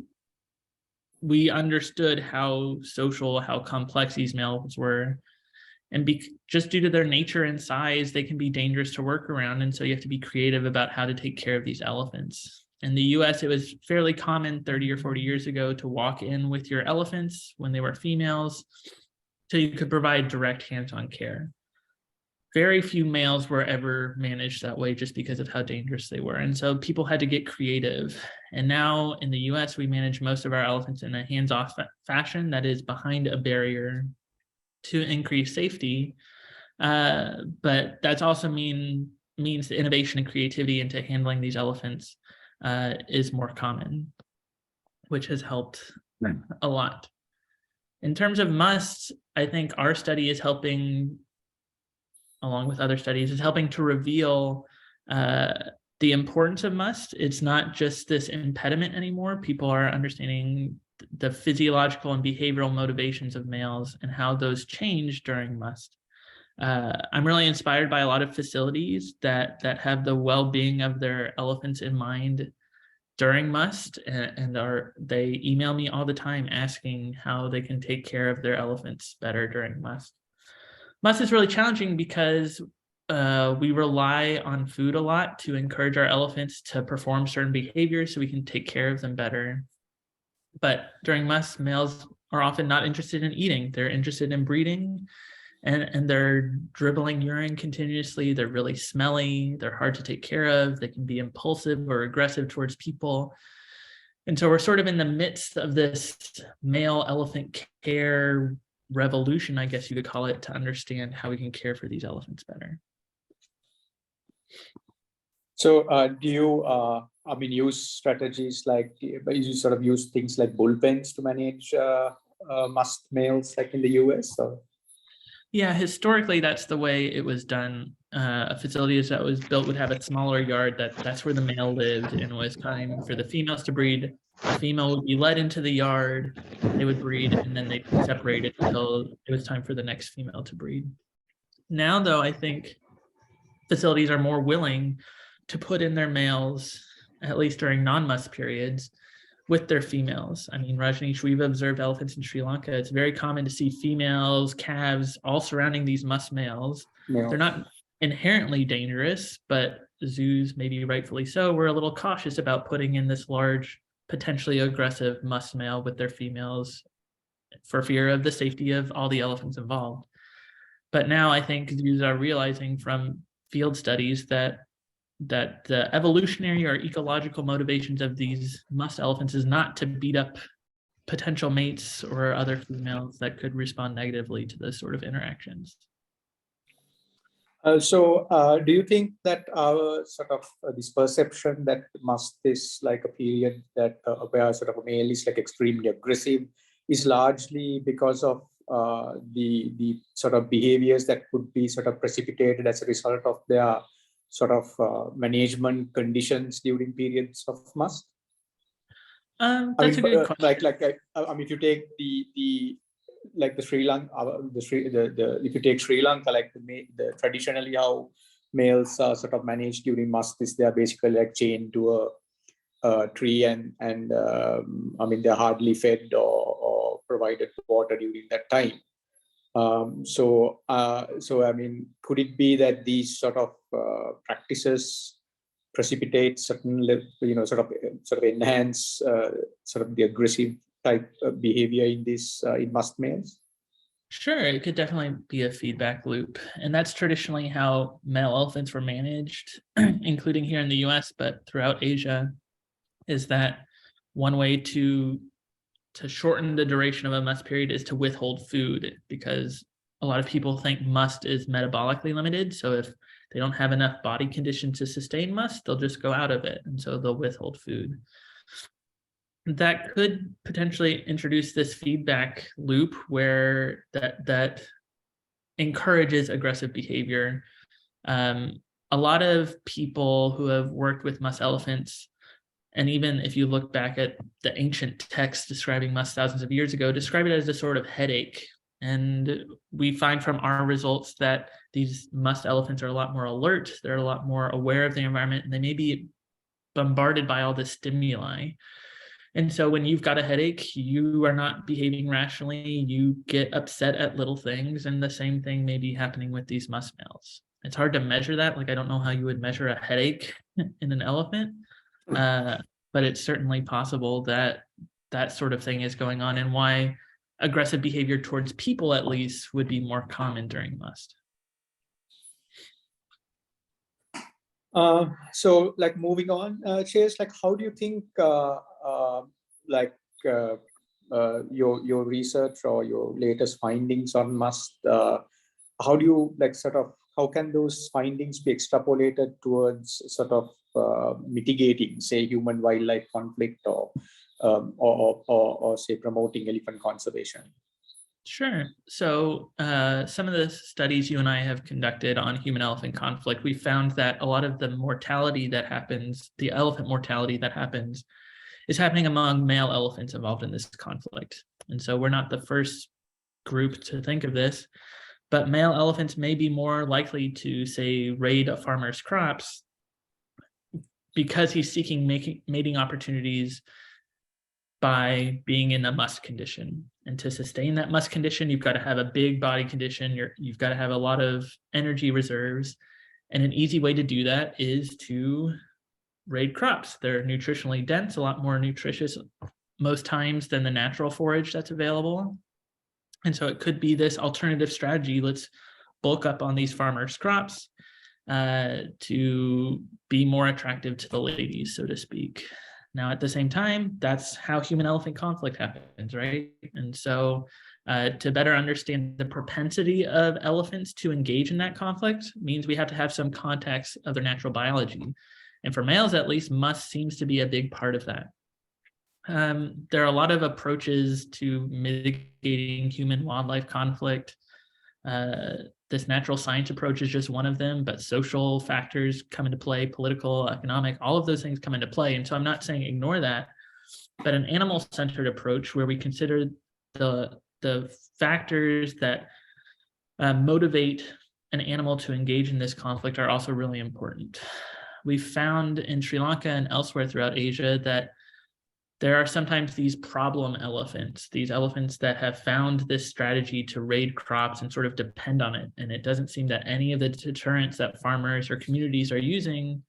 S2: we understood how social, how complex these males were. And just due to their nature and size, they can be dangerous to work around. And so you have to be creative about how to take care of these elephants. In the US, it was fairly common 30 or 40 years ago to walk in with your elephants when they were females, so you could provide direct hands-on care. Very few males were ever managed that way just because of how dangerous they were. And so people had to get creative. And now in the US, we manage most of our elephants in a hands-off fashion that is behind a barrier to increase safety. But that's also means the innovation and creativity into handling these elephants is more common, which has helped a lot. In terms of musths, I think our study is helping, along with other studies, is helping to reveal the importance of musth. It's not just this impediment anymore. People are understanding the physiological and behavioral motivations of males and how those change during musth. I'm really inspired by a lot of facilities that have the well-being of their elephants in mind during musth, and they email me all the time asking how they can take care of their elephants better during musth. Musth is really challenging because we rely on food a lot to encourage our elephants to perform certain behaviors so we can take care of them better. But during musth, males are often not interested in eating. They're interested in breeding and they're dribbling urine continuously. They're really smelly. They're hard to take care of. They can be impulsive or aggressive towards people. And so we're sort of in the midst of this male elephant care revolution, I guess you could call it, to understand how we can care for these elephants better.
S4: So do you, use strategies like, you sort of use things like bullpens to manage musth males like in the US? Or?
S2: Yeah, historically, that's the way it was done. A facility that was built would have a smaller yard that's where the male lived, and was time for the females to breed. The female would be led into the yard, they would breed, and then they'd be separated until it was time for the next female to breed. Now, though, I think facilities are more willing to put in their males, at least during non-musth periods, with their females. I mean, Rajnish, we've observed elephants in Sri Lanka. It's very common to see females, calves, all surrounding these musth males.
S4: Yeah.
S2: They're not inherently dangerous, but zoos, maybe rightfully so, were a little cautious about putting in this large, potentially aggressive musth male with their females for fear of the safety of all the elephants involved. But now I think zoos are realizing from field studies that the evolutionary or ecological motivations of these musth elephants is not to beat up potential mates or other females that could respond negatively to those sort of interactions.
S4: Do you think that our sort of this perception that musth is like a period that where sort of a male is like extremely aggressive is largely because of the sort of behaviors that could be sort of precipitated as a result of their sort of management conditions during periods of musth?
S2: That's a good question.
S4: If you take the Sri Lanka, if you take Sri Lanka, like the traditionally how males are sort of managed during musth is they're basically like chained to a tree and they're hardly fed or provided water during that time. Could it be that these sort of practices precipitate certain, sort of enhance sort of the aggressive type of behavior in this in musth males?
S2: Sure, it could definitely be a feedback loop. And that's traditionally how male elephants were managed, including here in the US, but throughout Asia, is that one way to shorten the duration of a musth period is to withhold food, because a lot of people think musth is metabolically limited. So if they don't have enough body condition to sustain musth, they'll just go out of it. And so they'll withhold food. That could potentially introduce this feedback loop where that encourages aggressive behavior. A lot of people who have worked with musth elephants, and even if you look back at the ancient texts describing musth thousands of years ago, describe it as a sort of headache. And we find from our results that these musth elephants are a lot more alert, they're a lot more aware of the environment, and they may be bombarded by all this stimuli. And so when you've got a headache, you are not behaving rationally, you get upset at little things, and the same thing may be happening with these musth males. It's hard to measure that. Like, I don't know how you would measure a headache in an elephant, but it's certainly possible that that sort of thing is going on, and why aggressive behavior towards people, at least, would be more common during musth.
S4: So like moving on, Chase, like how do you think your research or your latest findings on musth, how do you how can those findings be extrapolated towards sort of mitigating, say, human wildlife conflict or say promoting elephant conservation?
S2: Sure. So some of the studies you and I have conducted on human-elephant conflict, we found that a lot of the mortality that happens, the elephant mortality that happens, is happening among male elephants involved in this conflict. And so we're not the first group to think of this, but male elephants may be more likely to, say, raid a farmer's crops because he's seeking mating opportunities by being in a musth condition. And to sustain that musth condition, you've got to have a big body condition. You've got to have a lot of energy reserves. And an easy way to do that is to raid crops. They're nutritionally dense, a lot more nutritious most times than the natural forage that's available. And so it could be this alternative strategy. Let's bulk up on these farmers' crops to be more attractive to the ladies, so to speak. Now, at the same time, that's how human-elephant conflict happens, right? And so to better understand the propensity of elephants to engage in that conflict means we have to have some context of their natural biology. And for males, at least, musth seems to be a big part of that. There are a lot of approaches to mitigating human-wildlife conflict. This natural science approach is just one of them, but social factors come into play, political, economic, all of those things come into play. And so I'm not saying ignore that, but an animal-centered approach where we consider the factors that motivate an animal to engage in this conflict are also really important. We've found in Sri Lanka and elsewhere throughout Asia that there are sometimes these problem elephants, these elephants that have found this strategy to raid crops and sort of depend on it. And it doesn't seem that any of the deterrents that farmers or communities are using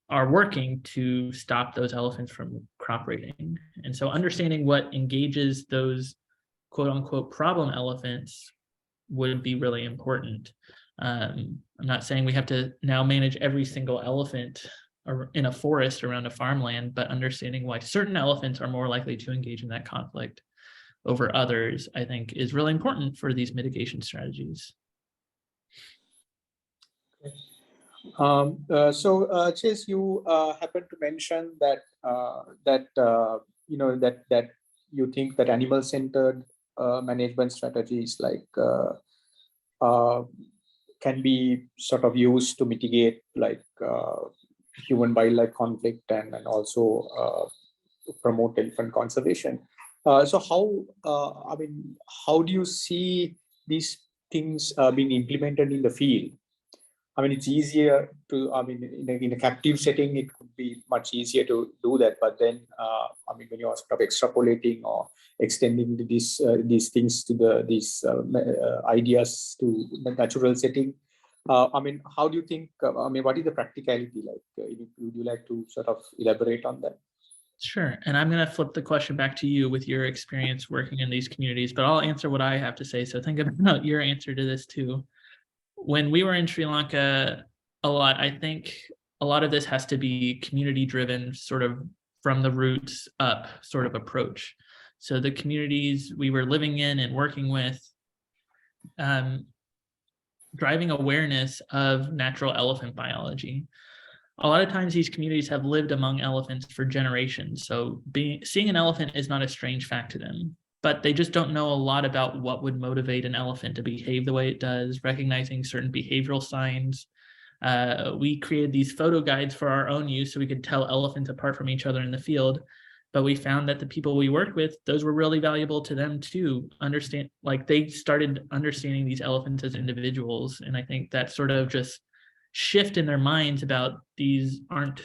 S2: are working to stop those elephants from crop raiding. And so understanding what engages those quote unquote problem elephants would be really important. I'm not saying we have to now manage every single elephant in a forest around a farmland, but understanding why certain elephants are more likely to engage in that conflict over others, I think, is really important for these mitigation strategies.
S4: So, Chase, you happened to mention that that you think that animal-centered management strategies can be sort of used to mitigate human-wildlife conflict and also promote elephant conservation. So how do you see these things being implemented in the field? I mean, it's easier to, in a captive setting, it could be much easier to do that. But then, when you're sort of extrapolating or extending these things to these ideas to the natural setting, how do you think, what is the practicality like? Would you like to sort of elaborate on that?
S2: Sure. And I'm going to flip the question back to you with your experience working in these communities, but I'll answer what I have to say. So think about your answer to this too. When we were in Sri Lanka I think a lot of this has to be community driven, sort of from the roots up sort of approach. So the communities we were living in and working with, driving awareness of natural elephant biology. A lot of times these communities have lived among elephants for generations. So seeing an elephant is not a strange fact to them, but they just don't know a lot about what would motivate an elephant to behave the way it does, recognizing certain behavioral signs. We created these photo guides for our own use so we could tell elephants apart from each other in the field. But we found that the people we worked with, those were really valuable to them too. They started understanding these elephants as individuals. And I think that sort of just shift in their minds about these aren't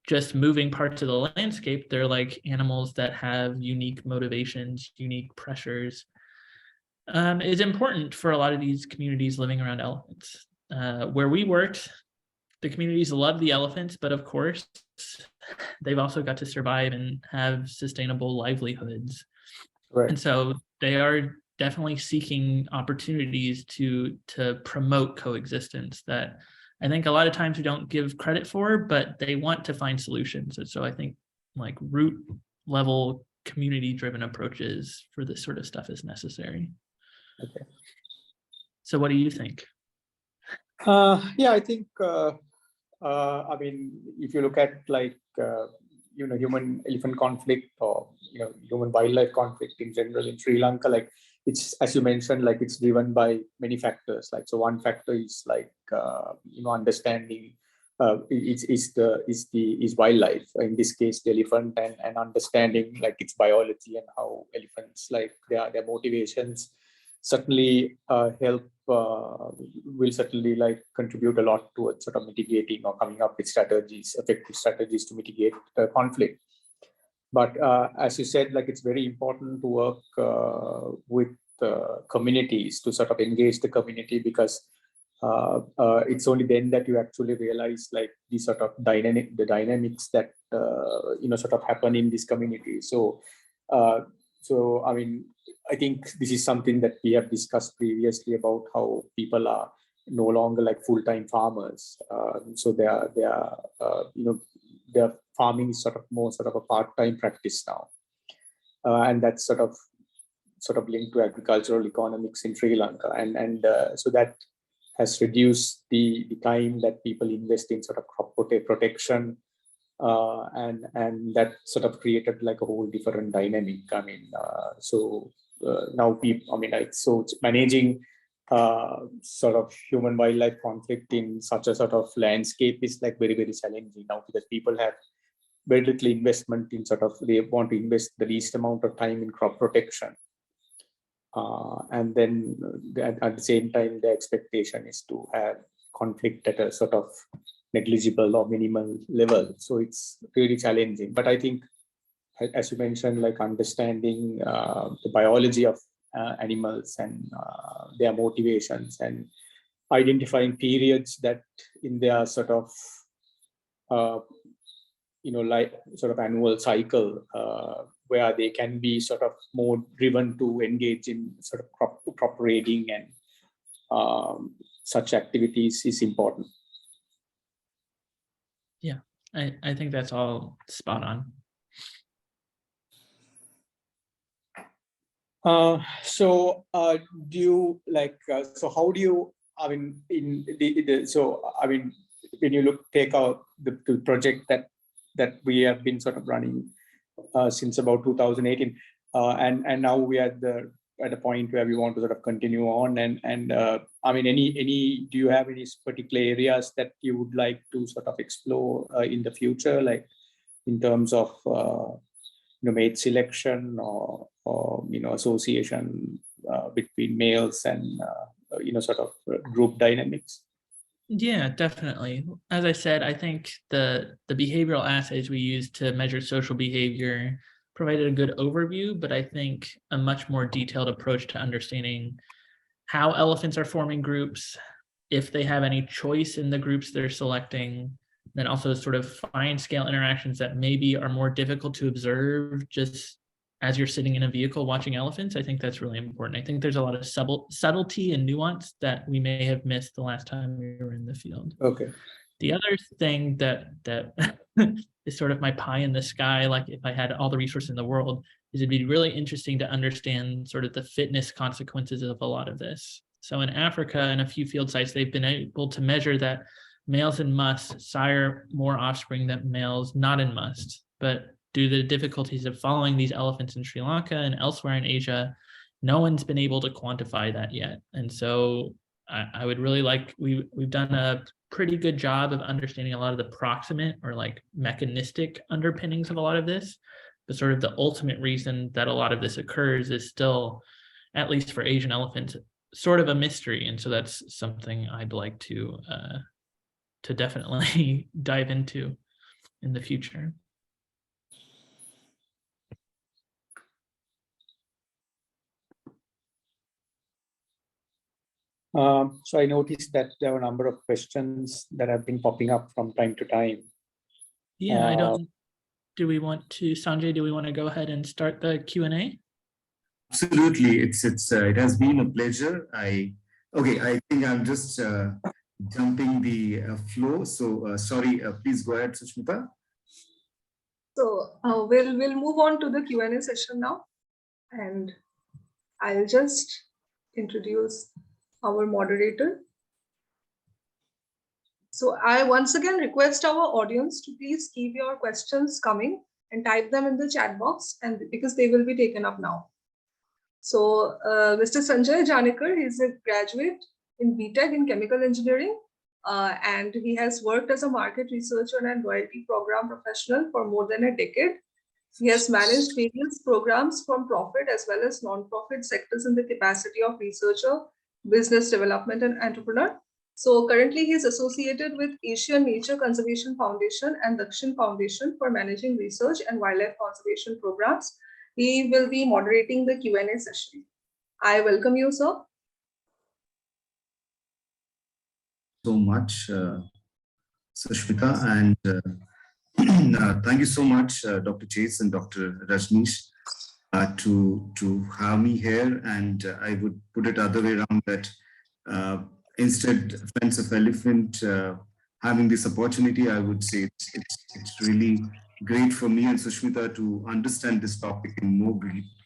S2: just moving parts of the landscape. They're like animals that have unique motivations, unique pressures, is important for a lot of these communities living around elephants. Where we worked, the communities love the elephants, but of course, they've also got to survive and have sustainable livelihoods. Right. And so they are definitely seeking opportunities to promote coexistence that I think a lot of times we don't give credit for, but they want to find solutions. And so I think like root level community driven approaches for this sort of stuff is necessary. Okay. So what do you think?
S4: Yeah, I think, if you look at human elephant conflict or, human wildlife conflict in general in Sri Lanka, it's, as you mentioned, it's driven by many factors. So one factor is understanding is wildlife, in this case the elephant, and understanding its biology and how elephants their motivations certainly will certainly contribute a lot towards sort of mitigating or coming up with effective strategies to mitigate conflict. But as you said, it's very important to work with communities to sort of engage the community, because it's only then that you actually realize the sort of dynamics that sort of happen in this community. So I think this is something that we have discussed previously about how people are no longer like full-time farmers. So their farming is sort of more sort of a part-time practice now, and that's sort of linked to agricultural economics in Sri Lanka, and so that has reduced the time that people invest in sort of crop protection, and that sort of created like a whole different dynamic. I mean, now people, I mean, so it's managing sort of human wildlife conflict in such a sort of landscape is like very, very challenging now, because people have very little investment in sort of, they want to invest the least amount of time in crop protection. And then at the same time, the expectation is to have conflict at a sort of negligible or minimal level. So it's really challenging. But I think, as you mentioned, like understanding the biology of animals and their motivations, and identifying periods that in their sort of like sort of annual cycle where they can be sort of more driven to engage in sort of crop raiding and such activities is important.
S2: Yeah, I think that's all spot on.
S4: So do you like, so how do you, I mean, when you take out the project that we have been sort of running since about 2018, and now we are at a point where we want to sort of continue on, and I mean, do you have any particular areas that you would like to sort of explore in the future, like in terms of mate selection or association between males and sort of group dynamics?
S2: Yeah, definitely. As I said, I think the behavioral assays we use to measure social behavior provided a good overview, but I think a much more detailed approach to understanding how elephants are forming groups, if they have any choice in the groups they're selecting, then also sort of fine scale interactions that maybe are more difficult to observe just as you're sitting in a vehicle watching elephants. I think that's really important. I think there's a lot of subtlety and nuance that we may have missed the last time we were in the field.
S4: Okay.
S2: The other thing that is sort of my pie in the sky, like if I had all the resources in the world, is it'd be really interesting to understand sort of the fitness consequences of a lot of this. So in Africa, in a few field sites, they've been able to measure that males in Musth sire more offspring than males not in Musth. But due to the difficulties of following these elephants in Sri Lanka and elsewhere in Asia, no one's been able to quantify that yet. And so I would really like, we've done a pretty good job of understanding a lot of the proximate or like mechanistic underpinnings of a lot of this, but sort of the ultimate reason that a lot of this occurs is still, at least for Asian elephants, sort of a mystery. And so that's something I'd like to definitely dive into in the future.
S4: So I noticed that there are a number of questions that have been popping up from time to time.
S2: Yeah, I don't. Do we want to, Sanjay? Do we want to go ahead and start the Q&A?
S5: Absolutely, it has been a pleasure. I think I'm just jumping the flow. So sorry, please go ahead, Sushmita.
S1: So we'll move on to the Q&A session now, and I'll just introduce our moderator. So I once again request our audience to please keep your questions coming and type them in the chat box, and because they will be taken up now. So Mr. Sanjay Ajanikar is a graduate in BTech in chemical engineering, and he has worked as a market researcher and loyalty program professional for more than a decade. He has managed various programs from profit as well as non-profit sectors in the capacity of researcher, business development, and entrepreneur. So currently he is associated with Asian Nature Conservation Foundation and Dakshin Foundation for managing research and wildlife conservation programs. He will be moderating the Q&A session. I welcome you, sir.
S5: So much, Sushmita, and thank you so much, Dr. Chase and Dr. Rajnish, to have me here, and I would put it other way around that instead, Friends of Elephant having this opportunity, I would say it's really great for me and Sushmita to understand this topic in more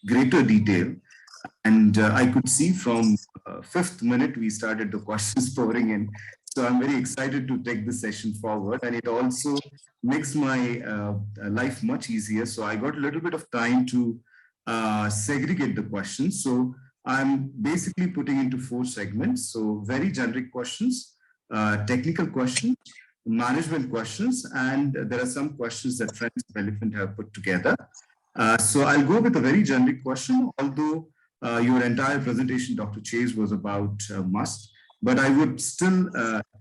S5: greater detail. And I could see from fifth minute we started the questions pouring in. So I'm very excited to take this session forward, and it also makes my life much easier. So I got a little bit of time to segregate the questions. So I'm basically putting into 4 segments. So very generic questions, technical questions, management questions, and there are some questions that Friends of Elephant have put together. So I'll go with a very generic question, although your entire presentation, Dr. Chase, was about Musth. But I would still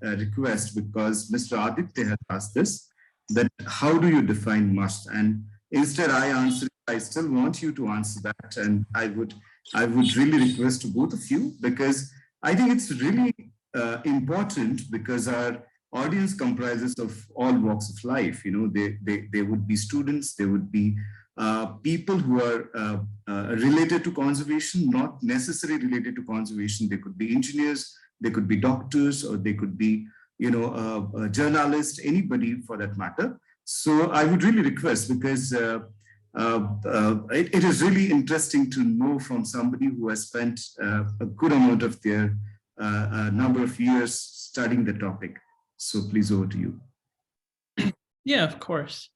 S5: request, because Mr. Aditya has asked this, that how do you define Musth? And instead I answer, I still want you to answer that. And I would really request to both of you, because I think it's really important, because our audience comprises of all walks of life. You know, they would be students, they would be people who are related to conservation, not necessarily related to conservation. They could be engineers, they could be doctors, or they could be, you know, a journalist, anybody for that matter. So I would really request, because it is really interesting to know from somebody who has spent a good amount of their number of years studying the topic. So please, over to you.
S2: Yeah, of course.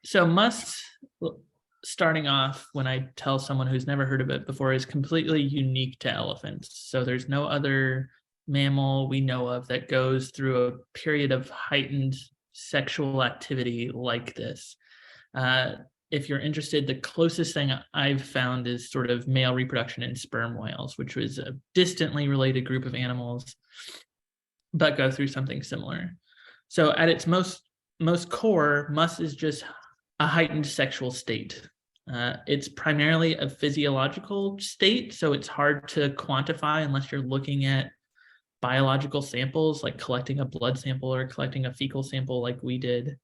S2: So Musth, starting off, when I tell someone who's never heard of it before, is completely unique to elephants. So there's no other mammal we know of that goes through a period of heightened sexual activity like this. If you're interested, the closest thing I've found is sort of male reproduction in sperm whales, which was a distantly related group of animals, but go through something similar. So at its most core, Musth is just a heightened sexual state. It's primarily a physiological state, so it's hard to quantify unless you're looking at biological samples, like collecting a blood sample or collecting a fecal sample like we did.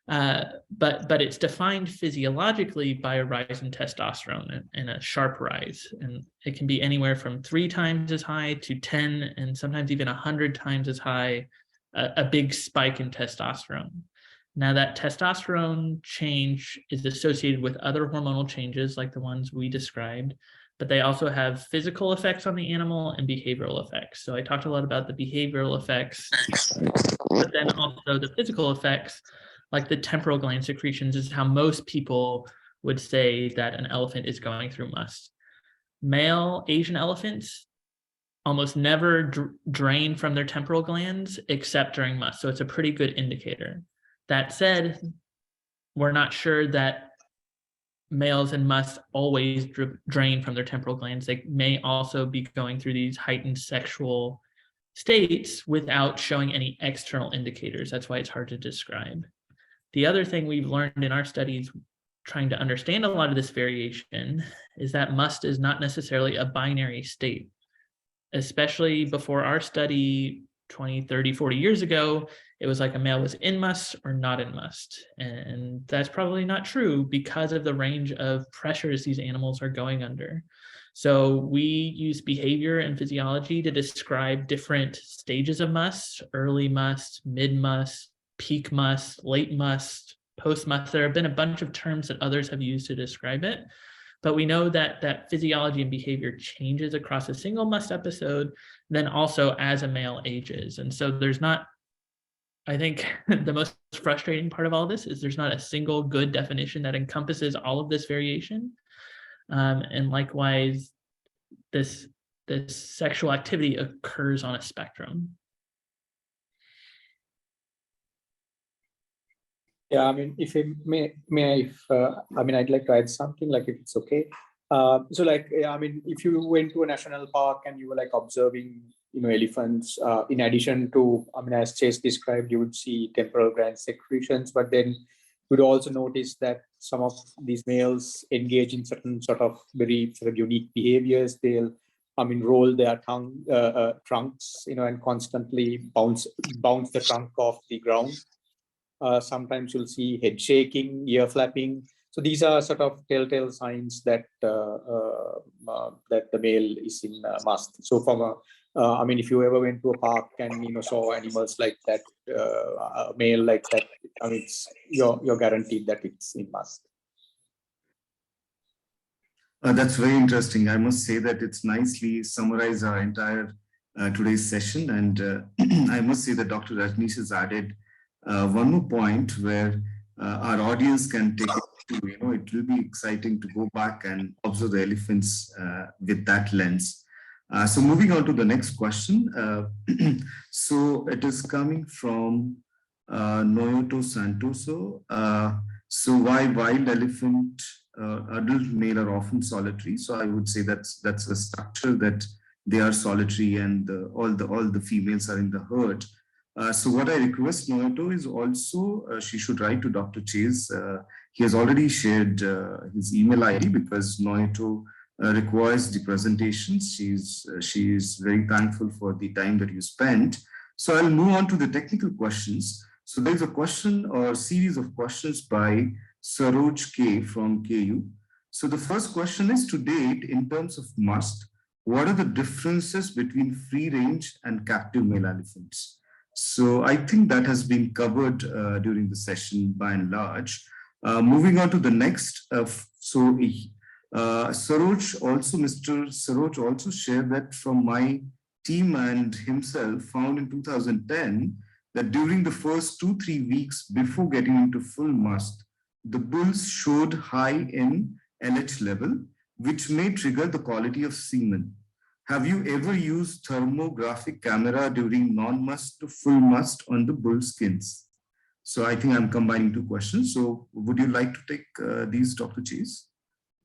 S2: But it's defined physiologically by a rise in testosterone, and a sharp rise. And it can be anywhere from 3 times as high to 10 and sometimes even 100 times as high, a big spike in testosterone. Now that testosterone change is associated with other hormonal changes like the ones we described, but they also have physical effects on the animal and behavioral effects. So I talked a lot about the behavioral effects, but then also the physical effects, like the temporal gland secretions, is how most people would say that an elephant is going through Musth. Male Asian elephants almost never drain from their temporal glands except during Musth. So it's a pretty good indicator. That said, we're not sure that males in Musth always drain from their temporal glands. They may also be going through these heightened sexual states without showing any external indicators. That's why it's hard to describe. The other thing we've learned in our studies, trying to understand a lot of this variation, is that Musth is not necessarily a binary state. Especially before our study 20, 30, 40 years ago, it was like a male was in Musth or not in Musth. And that's probably not true because of the range of pressures these animals are going under. So we use behavior and physiology to describe different stages of Musth: early Musth, mid-Musth, peak Musth, late Musth, post-Musth. There have been a bunch of terms that others have used to describe it. But we know that physiology and behavior changes across a single Musth episode, then also as a male ages. And so there's not, I think the most frustrating part of all this is there's not a single good definition that encompasses all of this variation. And likewise, this sexual activity occurs on a spectrum.
S4: Yeah, I mean, if I I'd like to add something, like, if it's okay. So like, I mean, if you went to a national park and you were like observing, elephants, in addition to, as Chase described, you would see temporal gland secretions, but then you'd also notice that some of these males engage in certain sort of very sort of unique behaviors. They'll, roll their trunks, and constantly bounce the trunk off the ground. Sometimes you'll see head shaking, ear flapping. So these are sort of telltale signs that that the male is in musth. So from a I mean, if you ever went to a park and saw animals like that, a male like that, I mean, you're guaranteed that it's in musth.
S5: That's very interesting. I must say that it's nicely summarized our entire today's session. And I must say that Dr. Rajnish has added one more point where our audience can take it to, it will be exciting to go back and observe the elephants with that lens. So moving on to the next question. So it is coming from Noyoto Santoso. So why wild elephant adult male are often solitary? So I would say that's a structure that they are solitary and all the females are in the herd. So what I request Noyoto is also she should write to Dr. Chase. He has already shared his email ID because Noyoto requires the presentations. She is very thankful for the time that you spent. So I'll move on to the technical questions. So there's a question or series of questions by Saroj K from KU. So the first question is, to date, in terms of musth, what are the differences between free range and captive male elephants? So I think that has been covered during the session by and large. Moving on to the next, Mr. Saroj also shared that from my team and himself found in 2010 that during the first 2-3 weeks before getting into full musth, the bulls showed high in LH level, which may trigger the quality of semen. Have you ever used thermographic camera during non-musth to full musth on the bull skins? So I think I'm combining two questions. So would you like to take these, Dr. Chase?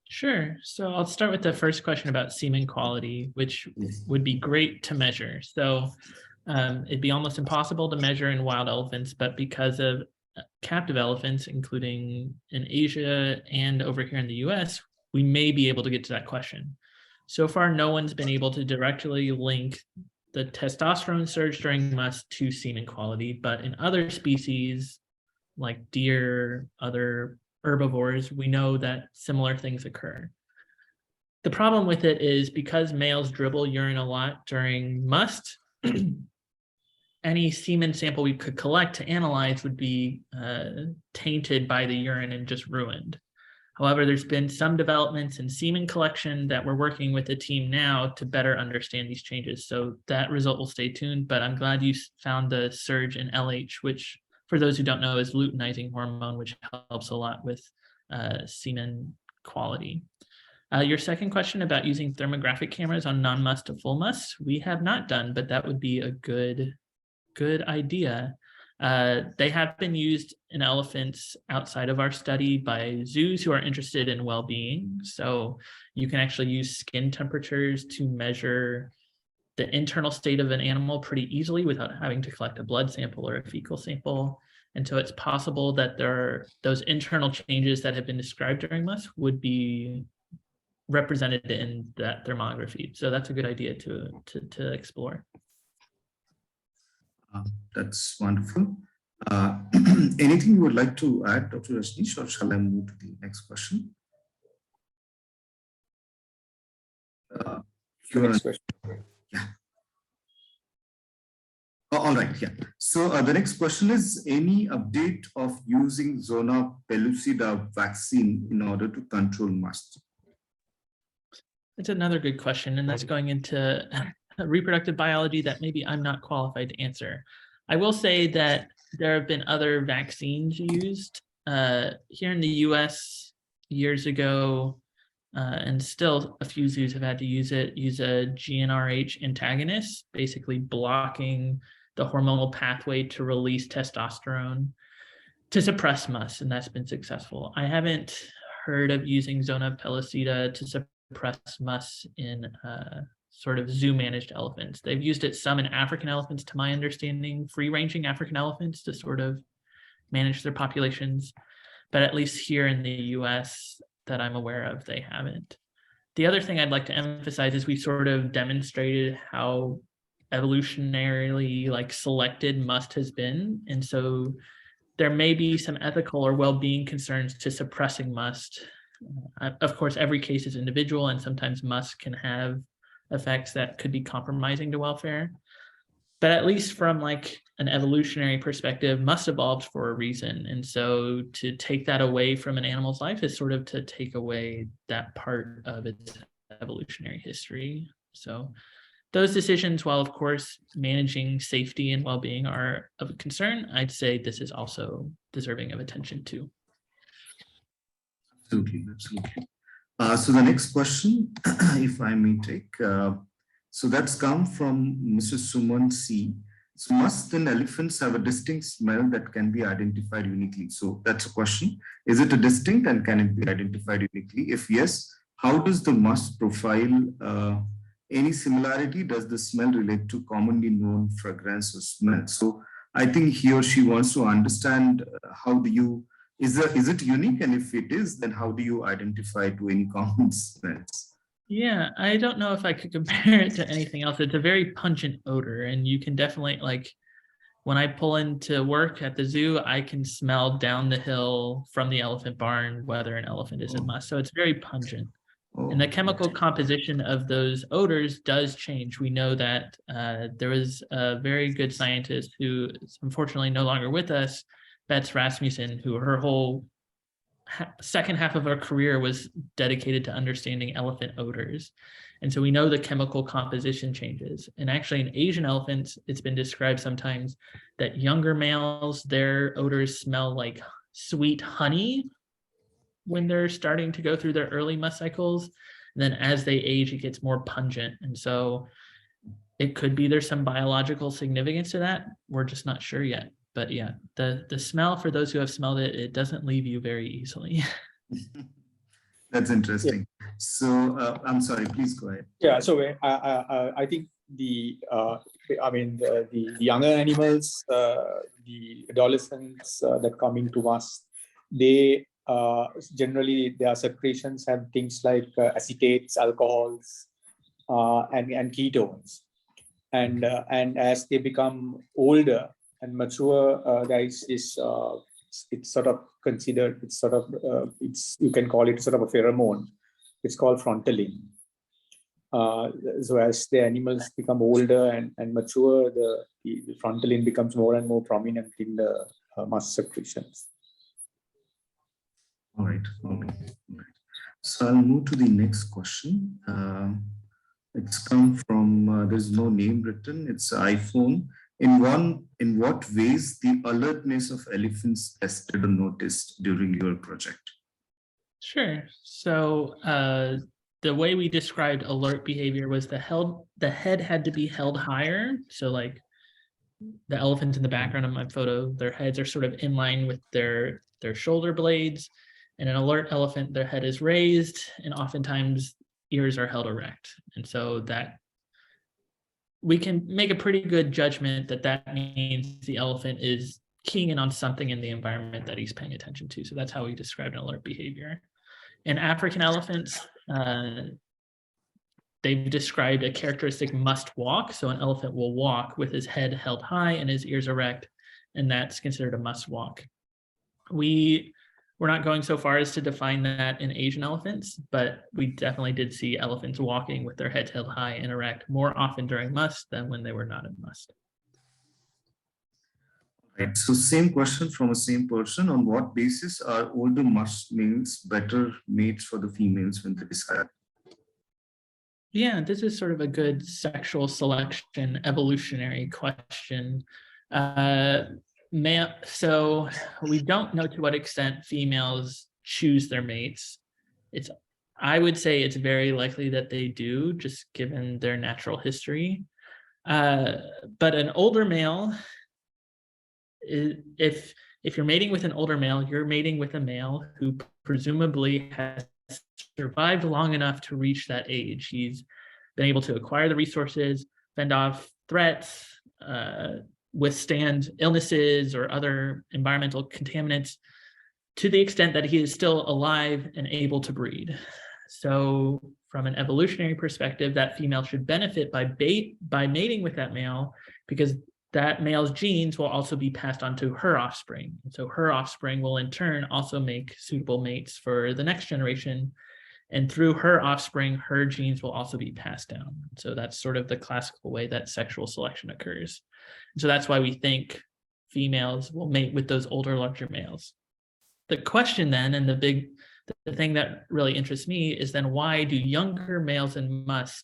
S2: Sure. So I'll start with the first question about semen quality, which would be great to measure. So it'd be almost impossible to measure in wild elephants, but because of captive elephants, including in Asia and over here in the US, we may be able to get to that question. So far, no one's been able to directly link the testosterone surge during musth to semen quality, but in other species like deer, other herbivores, we know that similar things occur. The problem with it is because males dribble urine a lot during musth, any semen sample we could collect to analyze would be tainted by the urine and just ruined. However, there's been some developments in semen collection that we're working with the team now to better understand these changes. So that result will stay tuned, but I'm glad you found the surge in LH, which for those who don't know is luteinizing hormone, which helps a lot with semen quality. Your second question about using thermographic cameras on non-musth to full musth, we have not done, but that would be a good idea. They have been used in elephants outside of our study by zoos who are interested in well-being. So you can actually use skin temperatures to measure the internal state of an animal pretty easily without having to collect a blood sample or a fecal sample. And so it's possible that those internal changes that have been described during musth would be represented in that thermography. So that's a good idea to explore.
S5: That's wonderful. Anything you would like to add, Dr. Rajnish, or shall I move to the next question?
S4: Next question.
S5: Yeah. All right, yeah. So the next question is, any update of using Zona pellucida vaccine in order to control musth?
S2: It's another good question, and that's going into reproductive biology that maybe I'm not qualified to answer. I will say that there have been other vaccines used here in the US years ago, and still a few zoos have had to use a GnRH antagonist, basically blocking the hormonal pathway to release testosterone to suppress musth, and that's been successful. I haven't heard of using Zona pellucida to suppress musth in sort of zoo-managed elephants. They've used it some in African elephants, to my understanding, free-ranging African elephants to sort of manage their populations. But at least here in the US that I'm aware of, they haven't. The other thing I'd like to emphasize is we sort of demonstrated how evolutionarily selected musth has been. And so there may be some ethical or well-being concerns to suppressing musth. Of course, every case is individual, and sometimes musth can have effects that could be compromising to welfare. But at least from like an evolutionary perspective, musth evolved for a reason. And so to take that away from an animal's life is sort of to take away that part of its evolutionary history. So those decisions, while of course managing safety and well-being are of concern, I'd say this is also deserving of attention too.
S5: Absolutely, absolutely. So the next question, if I may take, so that's come from Mrs. Suman C. So musth in elephants have a distinct smell that can be identified uniquely. So that's a question. Is it a distinct and can it be identified uniquely? If yes, how does the musth profile any similarity? Does the smell relate to commonly known fragrance or smell? So I think he or she wants to understand how do you, is it unique? And if it is, then how do you identify to any common smells?
S2: Yeah, I don't know if I could compare it to anything else. It's a very pungent odor, and you can definitely, like, when I pull into work at the zoo, I can smell down the hill from the elephant barn whether an elephant is in musth. So it's very pungent. And the chemical composition of those odors does change. We know that there was a very good scientist who is unfortunately no longer with us, Bets Rasmussen, who her whole second half of her career was dedicated to understanding elephant odors. And so we know the chemical composition changes. And actually in Asian elephants, it's been described sometimes that younger males, their odors smell like sweet honey when they're starting to go through their early musth cycles. And then as they age, it gets more pungent. And so it could be there's some biological significance to that. We're just not sure yet. But yeah, the smell, for those who have smelled it, it doesn't leave you very easily.
S5: That's interesting. Yeah. So I'm sorry, please go ahead.
S4: Yeah, so I think the younger animals, the adolescents that come into musth, they generally their secretions have things like acetates, alcohols, and ketones, and as they become older and mature, there is this it's sort of considered, it's sort of you can call it sort of a pheromone. It's called frontalin. So as the animals become older and mature, the frontalin becomes more and more prominent in the musth secretions.
S5: All right. So I'll move to the next question. It's come from, there's no name written, it's iPhone. In what ways the alertness of elephants tested or noticed during your project?
S2: Sure. So the way we described alert behavior was the head had to be held higher. So like the elephants in the background of my photo, their heads are sort of in line with their shoulder blades. And an alert elephant, their head is raised, and oftentimes ears are held erect. And so that we can make a pretty good judgment that means the elephant is keying in on something in the environment that he's paying attention to. So that's how we describe an alert behavior. In African elephants, they've described a characteristic must walk. So an elephant will walk with his head held high and his ears erect, and that's considered a must walk. We're not going so far as to define that in Asian elephants, but we definitely did see elephants walking with their heads held high and erect more often during musth than when they were not in musth.
S5: Right. So same question from the same person. On what basis are older musth males better mates for the females when they decide?
S2: Yeah, this is sort of a good sexual selection evolutionary question. So we don't know to what extent females choose their mates. I would say it's very likely that they do, just given their natural history. But an older male, if you're mating with an older male, you're mating with a male who presumably has survived long enough to reach that age. He's been able to acquire the resources, fend off threats, withstand illnesses or other environmental contaminants to the extent that he is still alive and able to breed. So from an evolutionary perspective, that female should benefit by mating with that male, because that male's genes will also be passed on to her offspring. And so her offspring will in turn also make suitable mates for the next generation. And through her offspring, her genes will also be passed down. So that's sort of the classical way that sexual selection occurs. And so that's why we think females will mate with those older, larger males. The question then, and the thing that really interests me is then why do younger males in musth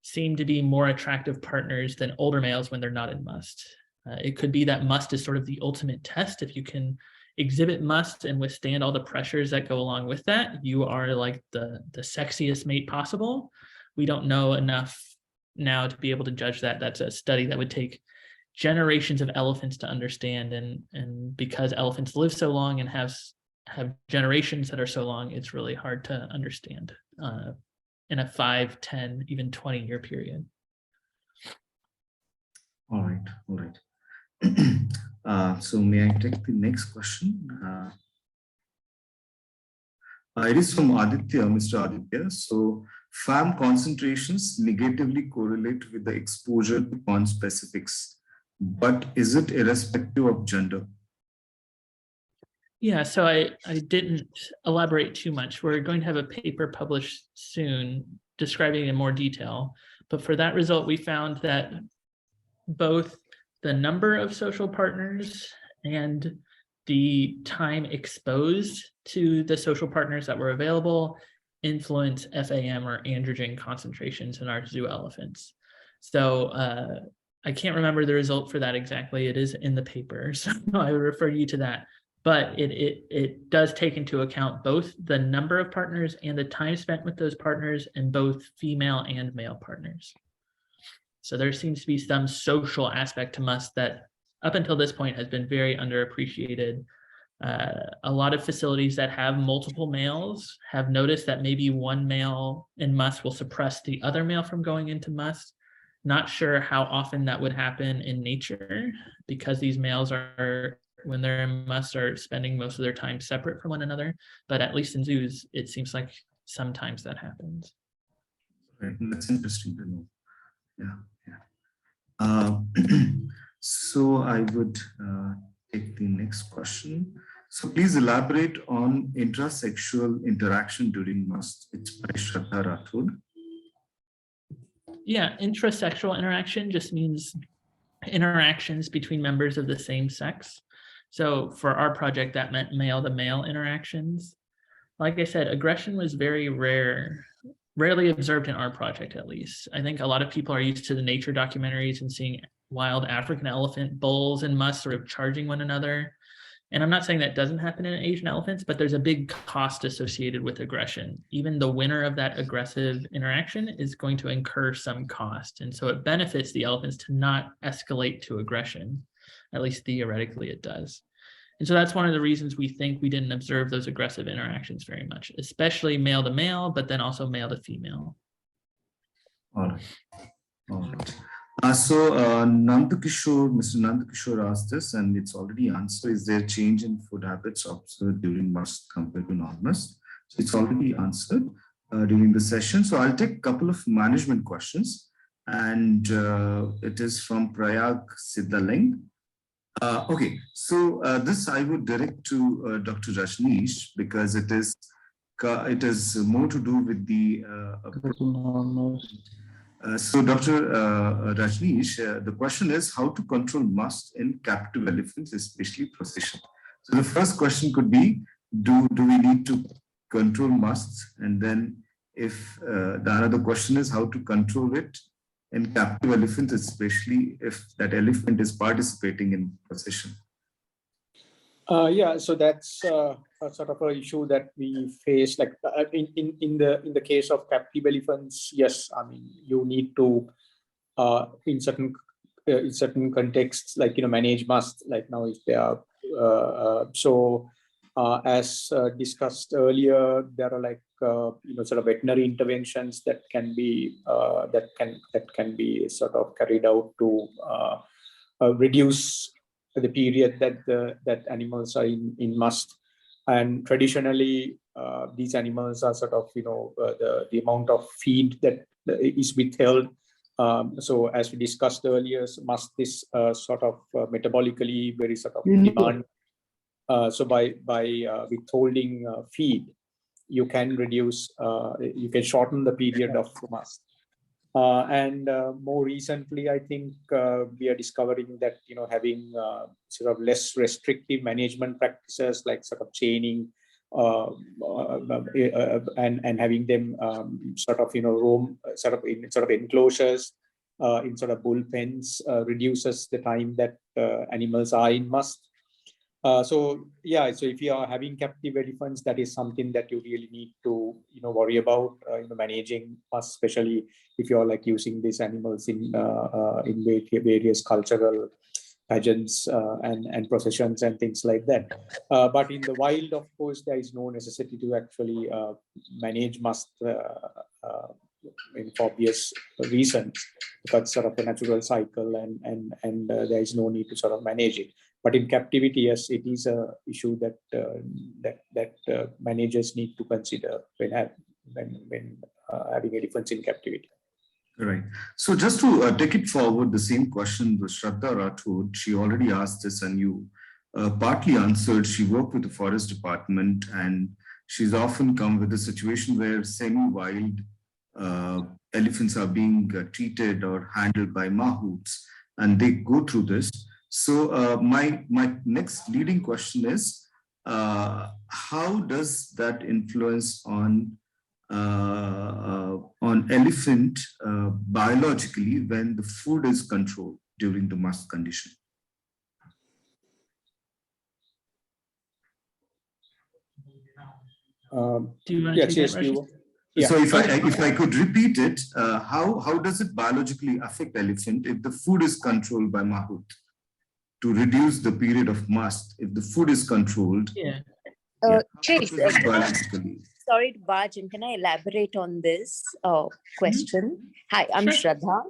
S2: seem to be more attractive partners than older males when they're not in musth? It could be that musth is sort of the ultimate test. If you can exhibit musth and withstand all the pressures that go along with that, you are like the sexiest mate possible. We don't know enough now to be able to judge that. That's a study that would take generations of elephants to understand, and because elephants live so long and have generations that are so long, it's really hard to understand in a 5, 10, even 20-year period.
S5: All right. So may I take the next question? It is from Aditya, Mr. Aditya. So FAM concentrations negatively correlate with the exposure to conspecifics, but is it irrespective of gender?
S2: Yeah, so I didn't elaborate too much. We're going to have a paper published soon describing in more detail. But for that result, we found that both the number of social partners and the time exposed to the social partners that were available influence FAM or androgen concentrations in our zoo elephants. So I can't remember the result for that exactly. It is in the paper, so I would refer you to that. But it does take into account both the number of partners and the time spent with those partners, and both female and male partners. So there seems to be some social aspect to musth that up until this point has been very underappreciated. A lot of facilities that have multiple males have noticed that maybe one male in musth will suppress the other male from going into musth. Not sure how often that would happen in nature, because these males are, when they're in musth, are spending most of their time separate from one another. But at least in zoos, it seems like sometimes that happens.
S5: Right. That's interesting to know. Yeah. So I would take the next question. So please elaborate on intrasexual interaction during musth. It's by Shraddha Rathod.
S2: Yeah, intrasexual interaction just means interactions between members of the same sex. So for our project, that meant male-to-male interactions. Like I said, aggression was very rarely observed in our project, at least. I think a lot of people are used to the nature documentaries and seeing wild African elephant bulls and musth sort of charging one another. And I'm not saying that doesn't happen in Asian elephants, but there's a big cost associated with aggression. Even the winner of that aggressive interaction is going to incur some cost. And so it benefits the elephants to not escalate to aggression. At least theoretically it does. And so that's one of the reasons we think we didn't observe those aggressive interactions very much, especially male to male, but then also male to female.
S5: All right. So Nandakishore, Mr. Nandakishore asked this, and it's already answered. Is there change in food habits observed during musth compared to non-musth? So it's already answered during the session. So I'll take a couple of management questions, and it is from Prayag Siddhaling. Okay, so this I would direct to Dr. Rajnish, because it is more to do with the so Dr. Rajnish, the question is how to control musth in captive elephants, especially procession. So the first question could be, do we need to control musth? And then if the another question is how to control it in captive elephants, especially if that elephant is participating in procession.
S4: Yeah, so that's a sort of an issue that we face. Like in the case of captive elephants, yes, I mean you need to in certain contexts, like manage musth. Like now, if they are as discussed earlier, there are like sort of veterinary interventions that can be sort of carried out to reduce the period that animals are in musth. And traditionally these animals are sort of the amount of feed that is withheld So as we discussed earlier, musth is sort of metabolically very sort of demand. So by withholding feed, you can reduce, you can shorten the period of musth. And more recently, I think we are discovering that having sort of less restrictive management practices like sort of chaining and having them sort of roam sort of in enclosures in sort of bull pens reduces the time that animals are in musth. So yeah, so if you are having captive elephants, that is something that you really need to worry about managing, especially if you are like using these animals in various cultural pageants and processions and things like that. But in the wild, of course, there is no necessity to actually manage musth for obvious reasons, because it's sort of a natural cycle, and there is no need to sort of manage it. But in captivity, yes, it is a issue that managers need to consider when having elephants in captivity.
S5: Right. So just to take it forward, the same question was Shraddha Rathod. She already asked this, and you partly answered. She worked with the forest department, and she's often come with a situation where semi-wild elephants are being treated or handled by mahouts, and they go through this. So my next leading question is, how does that influence on elephant biologically when the food is controlled during the musth condition?
S2: Do you want to take that, Rajnish?
S5: Yeah. So if I could repeat it, how does it biologically affect elephant if the food is controlled by mahout to reduce the period of musth? If the food is controlled,
S3: Chase,
S5: biologically.
S3: Sorry to barge in. Can I elaborate on this question? Hi, I'm Shraddha.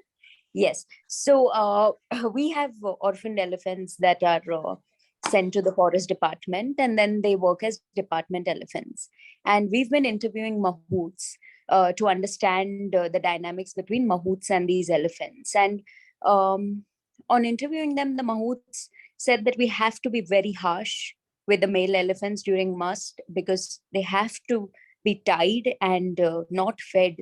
S3: Yes. So we have orphaned elephants that are sent to the forest department, and then they work as department elephants. And we've been interviewing mahouts to understand the dynamics between mahouts and these elephants. And on interviewing them, the mahouts said that we have to be very harsh with the male elephants during musth, because they have to be tied and not fed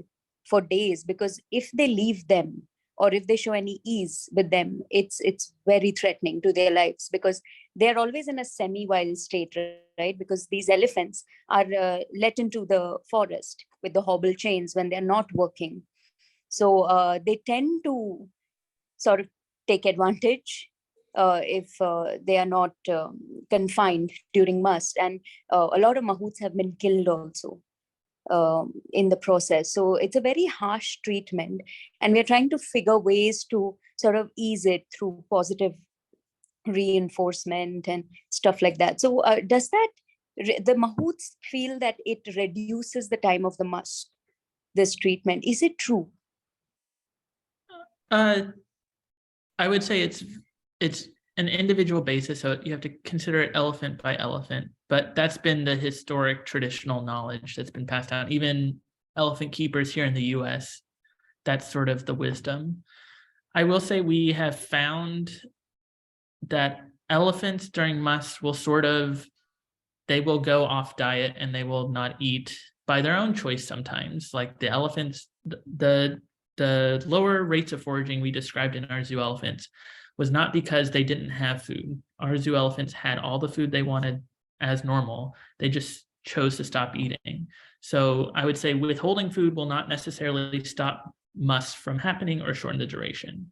S3: for days, because if they leave them or if they show any ease with them, it's very threatening to their lives, because they're always in a semi-wild state, right? Because these elephants are let into the forest with the hobble chains when they're not working. So they tend to sort of take advantage if they are not confined during musth. And a lot of mahouts have been killed also in the process. So it's a very harsh treatment, and we're trying to figure ways to sort of ease it through positive reinforcement and stuff like that. So does that, the mahouts feel that it reduces the time of the musth, this treatment? Is it true?
S2: I would say it's an individual basis, so you have to consider it elephant by elephant, but that's been the historic traditional knowledge that's been passed down. Even elephant keepers here in the US, that's sort of the wisdom. I will say we have found that elephants during musth will they will go off diet and they will not eat by their own choice sometimes. Like the elephants, the lower rates of foraging we described in our zoo elephants was not because they didn't have food. Our zoo elephants had all the food they wanted as normal. They just chose to stop eating. So I would say withholding food will not necessarily stop musth from happening or shorten the duration.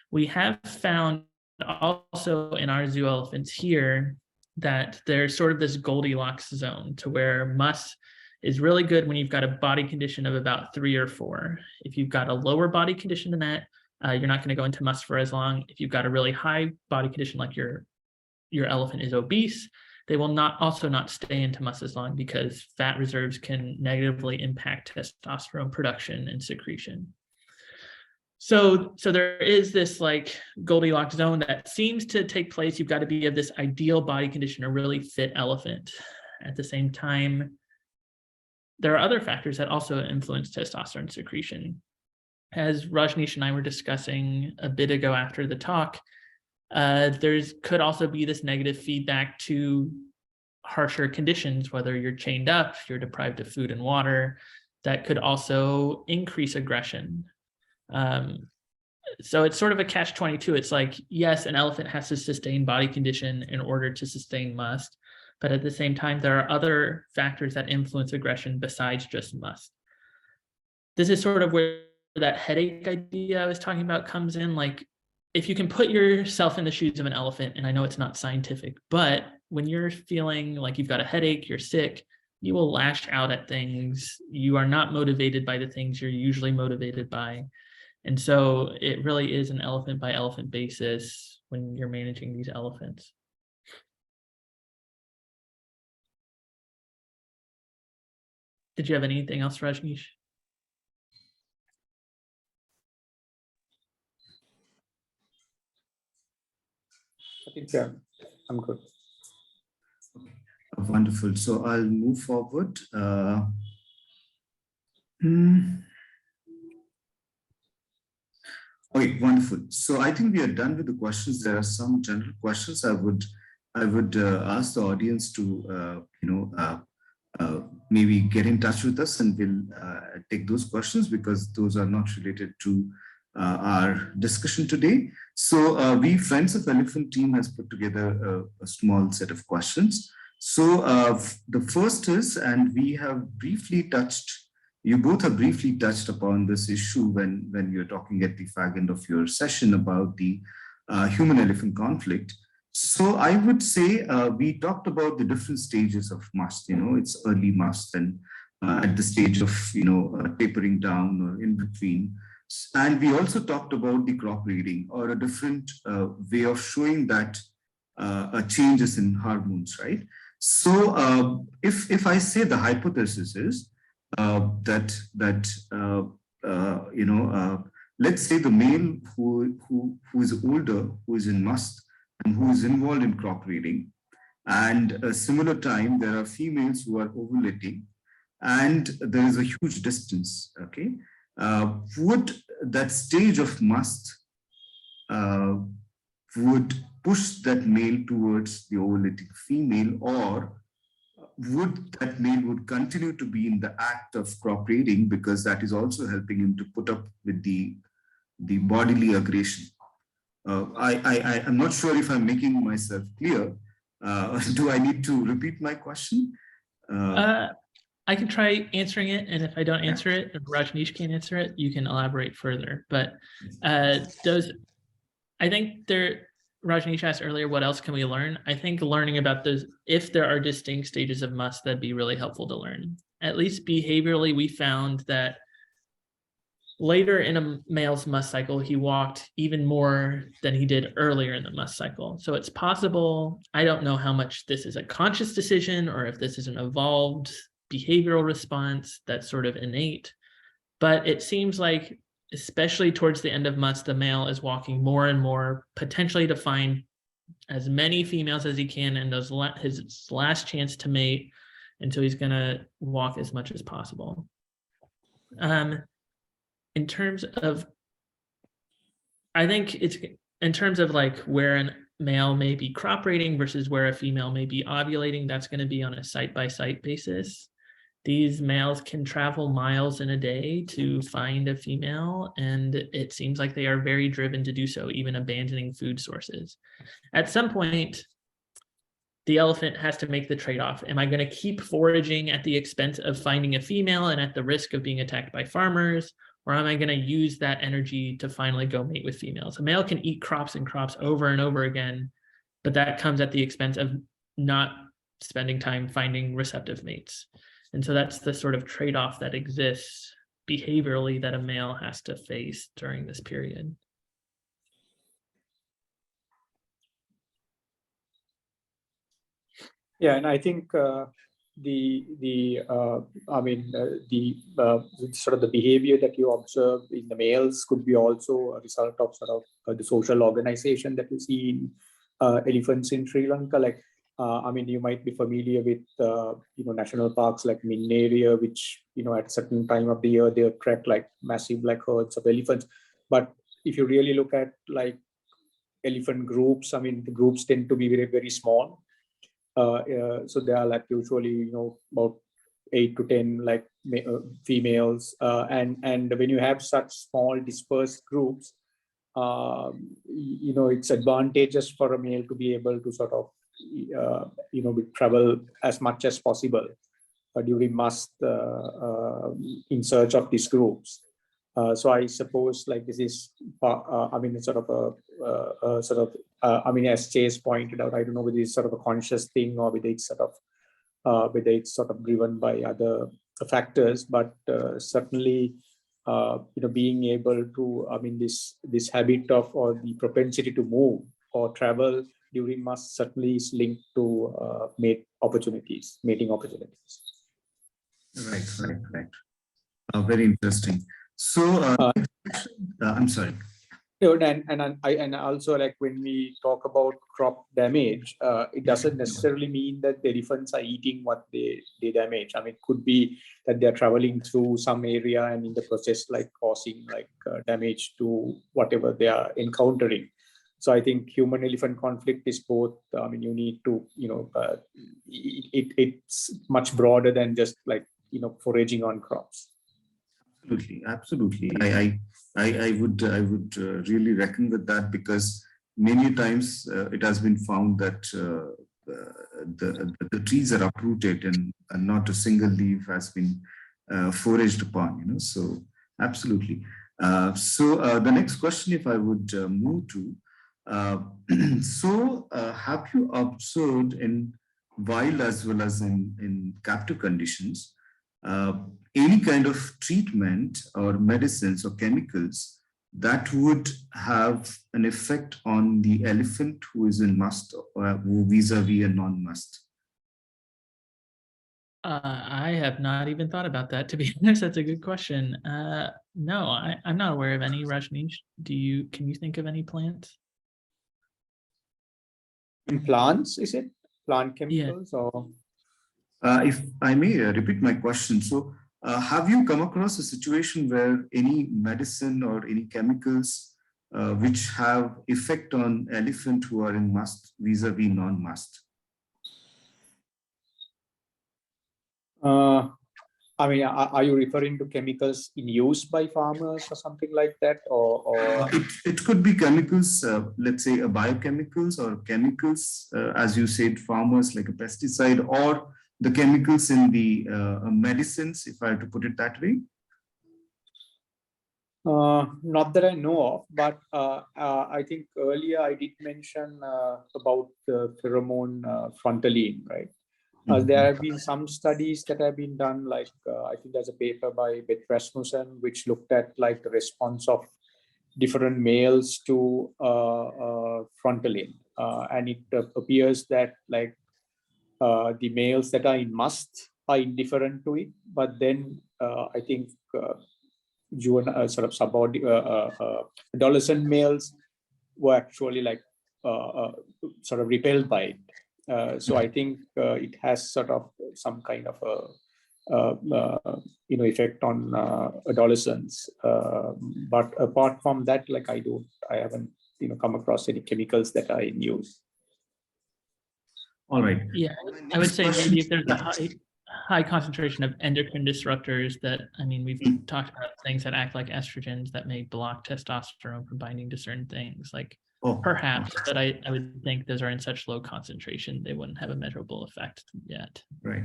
S2: We have found also in our zoo elephants here that there's sort of this Goldilocks zone to where musth is really good when you've got a body condition of about 3 or 4. If you've got a lower body condition than that, you're not going to go into musth for as long. If you've got a really high body condition, like your elephant is obese, they will not stay into musth as long, because fat reserves can negatively impact testosterone production and secretion. So there is this like Goldilocks zone that seems to take place. You've got to be of this ideal body condition, a really fit elephant. At the same time, there are other factors that also influence testosterone secretion. as Rajnish and I were discussing a bit ago after the talk, could also be this negative feedback to harsher conditions, whether you're chained up, you're deprived of food and water, that could also increase aggression. So it's sort of a catch-22. It's like, yes, an elephant has to sustain body condition in order to sustain musth, but at the same time, there are other factors that influence aggression besides just musth. This is sort of where that headache idea I was talking about comes in. Like, if you can put yourself in the shoes of an elephant, and I know it's not scientific, but when you're feeling like you've got a headache, you're sick, you will lash out at things. You are not motivated by the things you're usually motivated by. And so it really is an elephant by elephant basis when you're managing these elephants. Did you have anything else, Rajnish?
S4: I think I'm good.
S5: Wonderful. So I'll move forward. Okay, wonderful. So I think we are done with the questions. There are some general questions I would ask the audience to maybe get in touch with us, and we'll take those questions because those are not related to our discussion today. So we Friends of Elephant team has put together a small set of questions. So the first is, and we have briefly touched, you both have briefly touched upon this issue when you're talking at the fag end of your session about the human-elephant conflict. So I would say we talked about the different stages of musth. It's early musth and at the stage of tapering down or in between. And we also talked about the crop reading, or a different way of showing that changes in hormones, right? So if I say the hypothesis is let's say the male who is older, who is in musth and who is involved in crop reading, and a similar time there are females who are ovulating, and there is a huge distance. Okay, would that stage of musth would push that male towards the ovulating female, or would that male would continue to be in the act of crop reading because that is also helping him to put up with the bodily aggression? I'm not sure if I'm making myself clear. Do I need to repeat my question?
S2: I can try answering it, and if I don't answer it, if Rajnish can answer it, you can elaborate further. But I think Rajnish asked earlier, what else can we learn? I think learning about those, if there are distinct stages of musth, that'd be really helpful to learn. At least behaviorally, we found that later in a male's musth cycle, he walked even more than he did earlier in the musth cycle. So it's possible. I don't know how much this is a conscious decision or if this is an evolved behavioral response that's sort of innate, but it seems like especially towards the end of musth, the male is walking more and more, potentially to find as many females as he can in his last chance to mate. And so he's going to walk as much as possible. In terms of, I think it's in terms of like where a male may be crop rating versus where a female may be ovulating, that's going to be on a site-by-site basis. These males can travel miles in a day to find a female, and it seems like they are very driven to do so, even abandoning food sources. At some point, the elephant has to make the trade-off. Am I going to keep foraging at the expense of finding a female and at the risk of being attacked by farmers? Or am I going to use that energy to finally go mate with females? A male can eat crops and crops over and over again, but that comes at the expense of not spending time finding receptive mates. And so that's the sort of trade-off that exists behaviorally that a male has to face during this period.
S4: Yeah, and I think sort of the behavior that you observe in the males could be also a result of sort of the social organization that you see in elephants in Sri Lanka. Like I mean, you might be familiar with, national parks like Min area, which, at certain time of the year, they attract like massive like herds of elephants. But if you really look at like elephant groups, I mean, the groups tend to be very, very small. So they are like usually, about 8 to 10 like females. And when you have such small dispersed groups, it's advantageous for a male to be able to sort of, travel as much as possible during musth in search of these groups. So I suppose like this is, it's sort of as Chase pointed out, I don't know whether it's sort of a conscious thing or whether it's sort of driven by other factors, but certainly, being able to, this habit of, or the propensity to move or travel during musth certainly is linked to mating opportunities.
S5: Right. Very interesting. So, I'm sorry.
S4: And also, like when we talk about crop damage, it doesn't necessarily mean that the elephants are eating what they damage. I mean, it could be that they're traveling through some area and in the process, like causing like damage to whatever they are encountering. So I think human-elephant conflict is both. I mean, you need to, it's much broader than just like, foraging on crops.
S5: Absolutely. I would really reckon with that, because many times it has been found that the trees are uprooted and not a single leaf has been foraged upon. So absolutely. So the next question, if I would move to, have you observed in wild as well as in captive conditions any kind of treatment or medicines or chemicals that would have an effect on the elephant who is in musth or who vis-a-vis a non-musth?
S2: I have not even thought about that, to be honest. That's a good question. No, I'm not aware of any. Rajnish, can you think of any plants?
S4: In plants, is it? Plant chemicals?
S2: Yeah.
S4: Or?
S5: If I may repeat my question. So, have you come across a situation where any medicine or any chemicals which have effect on elephant who are in musth vis-a-vis non-musth?
S4: Are you referring to chemicals in use by farmers or something like that? Or...
S5: It could be chemicals, let's say biochemicals or chemicals, as you said, farmers like a pesticide, or the chemicals in the medicines, if I have to put it that way?
S4: Not that I know of, but I think earlier I did mention about the pheromone frontaline, right? There have been some studies that have been done, like I think there's a paper by Beth Rasmussen, which looked at like the response of different males to frontaline. And it appears that like the males that are in musth are indifferent to it, but then I think adolescent males were actually like sort of repelled by it. So I think it has sort of some kind of a effect on adolescents. But apart from that, like I haven't come across any chemicals that are in use.
S5: All right.
S2: Yeah, I would say maybe if there's a high concentration of endocrine disruptors that, I mean, we've talked about things that act like estrogens that may block testosterone from binding to certain things, like perhaps, but I would think those are in such low concentration, they wouldn't have a measurable effect yet.
S5: Right.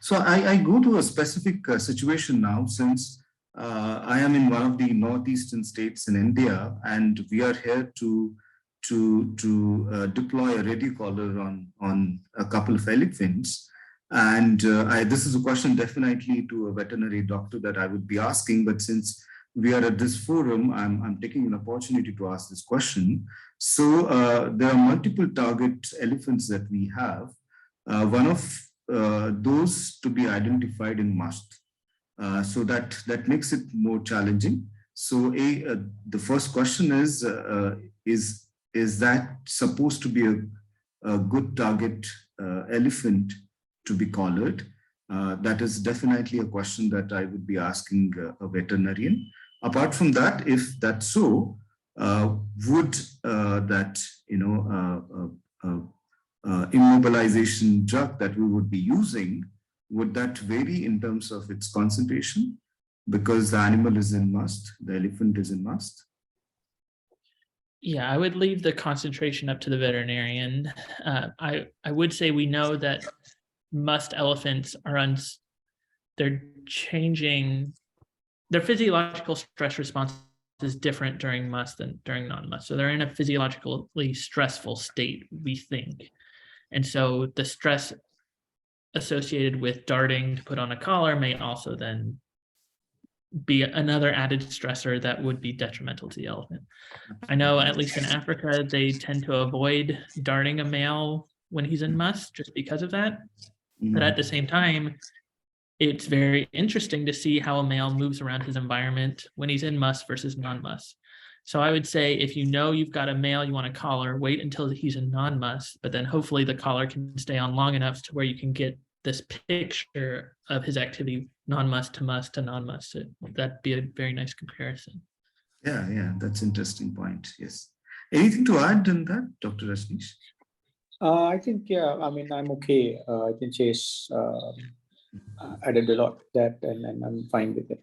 S5: So I go to a specific situation now, since I am in one of the northeastern states in India, and we are here to deploy a radio collar on a couple of elephants. And this is a question definitely to a veterinary doctor that I would be asking, but since we are at this forum, I'm taking an opportunity to ask this question. So there are multiple target elephants that we have. One of those to be identified in musth. So that makes it more challenging. So the first question is that supposed to be a good target elephant to be collared? That is definitely a question that I would be asking a veterinarian. Apart from that, if that's so, would that immobilization drug that we would be using, would that vary in terms of its concentration? Because the animal is in musth, the elephant is in musth.
S2: Yeah, I would leave the concentration up to the veterinarian. I would say we know that musth elephants are they're changing, their physiological stress response is different during musth than during non-musth. So they're in a physiologically stressful state, we think. And so the stress associated with darting to put on a collar may also then be another added stressor that would be detrimental to the elephant. I know at least in Africa, they tend to avoid darting a male when he's in musth just because of that. But at the same time, it's very interesting to see how a male moves around his environment when he's in musth versus non-musth. So I would say if you know you've got a male you want to collar, wait until he's in non-musth, but then hopefully the collar can stay on long enough to where you can get this picture of his activity non-musth to musth to non-musth. So that'd be a very nice comparison.
S5: Yeah, that's an interesting point. Yes. Anything to add in that, Dr. Rajnish?
S4: I think, yeah, I mean, I'm okay. I think Chase added a lot to that, and I'm fine with it.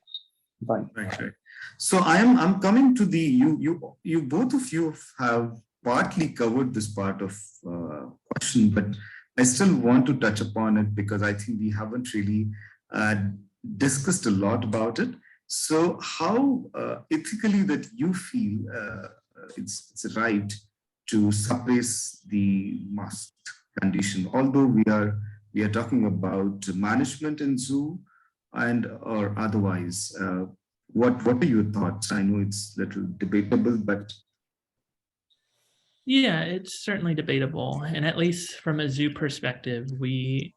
S4: Fine.
S5: Right. So I'm coming to the, you both of you have partly covered this part of question, but I still want to touch upon it because I think we haven't really discussed a lot about it. So how ethically that you feel it's right to suppress the musth condition, although we are talking about management in zoo and or otherwise. What are your thoughts? I know it's a little debatable, but
S2: yeah, it's certainly debatable. And at least from a zoo perspective, we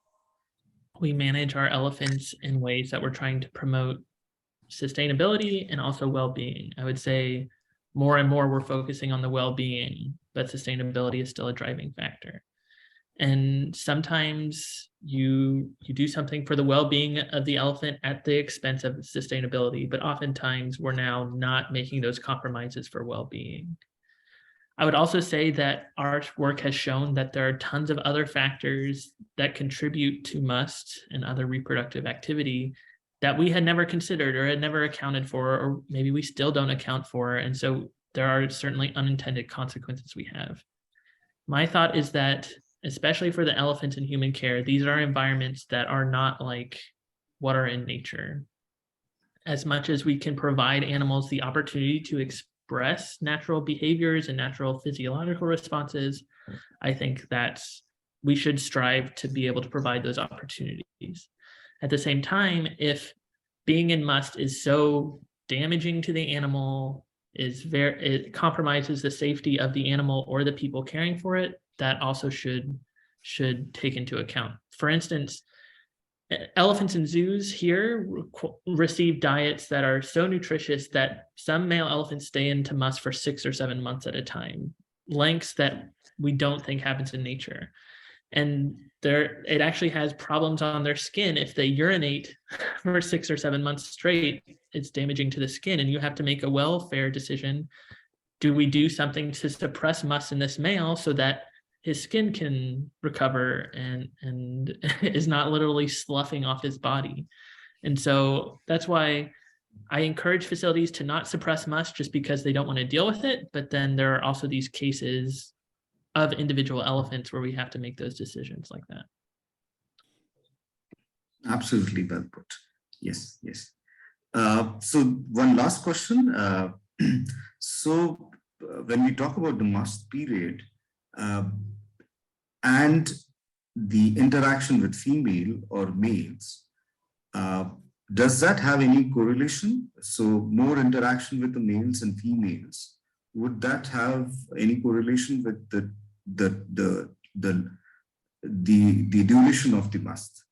S2: manage our elephants in ways that we're trying to promote sustainability and also well-being. I would say more and more we're focusing on the well-being, but sustainability is still a driving factor. And sometimes you do something for the well-being of the elephant at the expense of sustainability, but oftentimes we're now not making those compromises for well-being. I would also say that our work has shown that there are tons of other factors that contribute to musth and other reproductive activity that we had never considered or had never accounted for, or maybe we still don't account for. And so there are certainly unintended consequences we have. My thought is that, especially for the elephants in human care, these are environments that are not like what are in nature. As much as we can provide animals the opportunity to express natural behaviors and natural physiological responses, I think that we should strive to be able to provide those opportunities. At the same time, if being in musth is so damaging to the animal, it compromises the safety of the animal or the people caring for it, that also should take into account. For instance, elephants in zoos here receive diets that are so nutritious that some male elephants stay into musth for 6 or 7 months at a time, lengths that we don't think happens in nature. And it actually has problems on their skin. If they urinate for 6 or 7 months straight, it's damaging to the skin, and you have to make a welfare decision. Do we do something to suppress musth in this male so that his skin can recover and is not literally sloughing off his body? And so that's why I encourage facilities to not suppress musth just because they don't want to deal with it. But then there are also these cases of individual elephants where we have to make those decisions like that.
S5: Absolutely well put. Yes. So one last question. So when we talk about the musth period and the interaction with female or males, does that have any correlation? So more interaction with the males and females, would that have any correlation with the duration of the musth?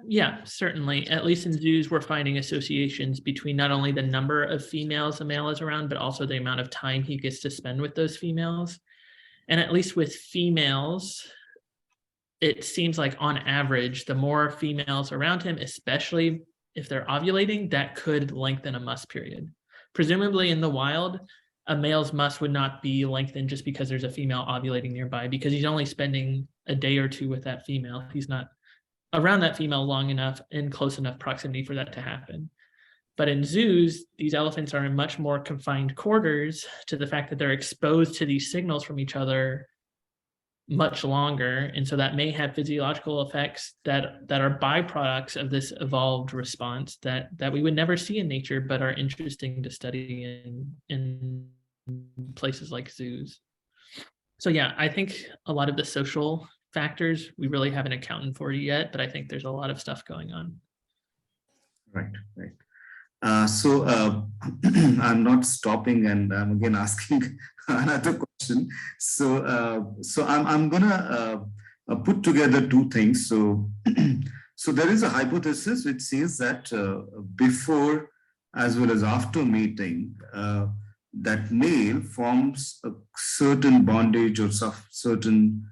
S2: Yeah, certainly. At least in zoos, we're finding associations between not only the number of females a male is around, but also the amount of time he gets to spend with those females. And at least with females, it seems like on average, the more females around him, especially if they're ovulating, that could lengthen a musth period. Presumably in the wild, a male's musth would not be lengthened just because there's a female ovulating nearby, because he's only spending a day or two with that female. He's not around that female long enough in close enough proximity for that to happen. But in zoos, these elephants are in much more confined quarters to the fact that they're exposed to these signals from each other much longer. And so that may have physiological effects that are byproducts of this evolved response that we would never see in nature, but are interesting to study in places like zoos. So yeah, I think a lot of the social factors we really haven't accounted for yet, but I think there's a lot of stuff going on. Right.
S5: So I'm not stopping, and I'm again asking another question. So I'm gonna put together two things. So so there is a hypothesis which says that before as well as after mating, that male forms a certain bondage or certain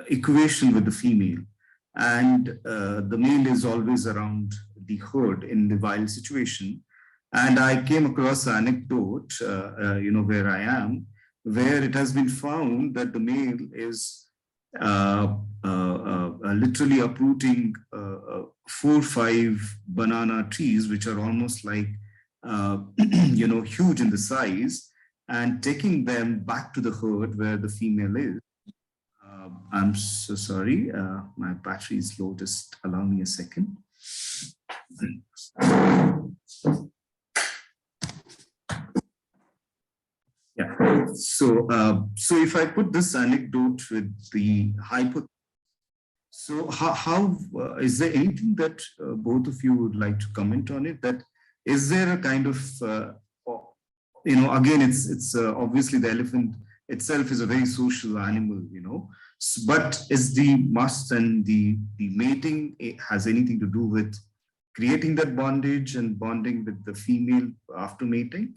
S5: equation with the female, and the male is always around the herd in the wild situation. And I came across an anecdote, where I am, where it has been found that the male is literally uprooting 4 or 5 banana trees, which are almost like, huge in the size, and taking them back to the herd where the female is. I'm so sorry, my battery is low. Just allow me a second. Yeah. So if I put this anecdote with the hypothesis, so how is there anything that both of you would like to comment on it? That is there a kind of again, it's obviously the elephant itself is a very social animal, but is the musth and the mating, it has anything to do with creating that bondage and bonding with the female after mating?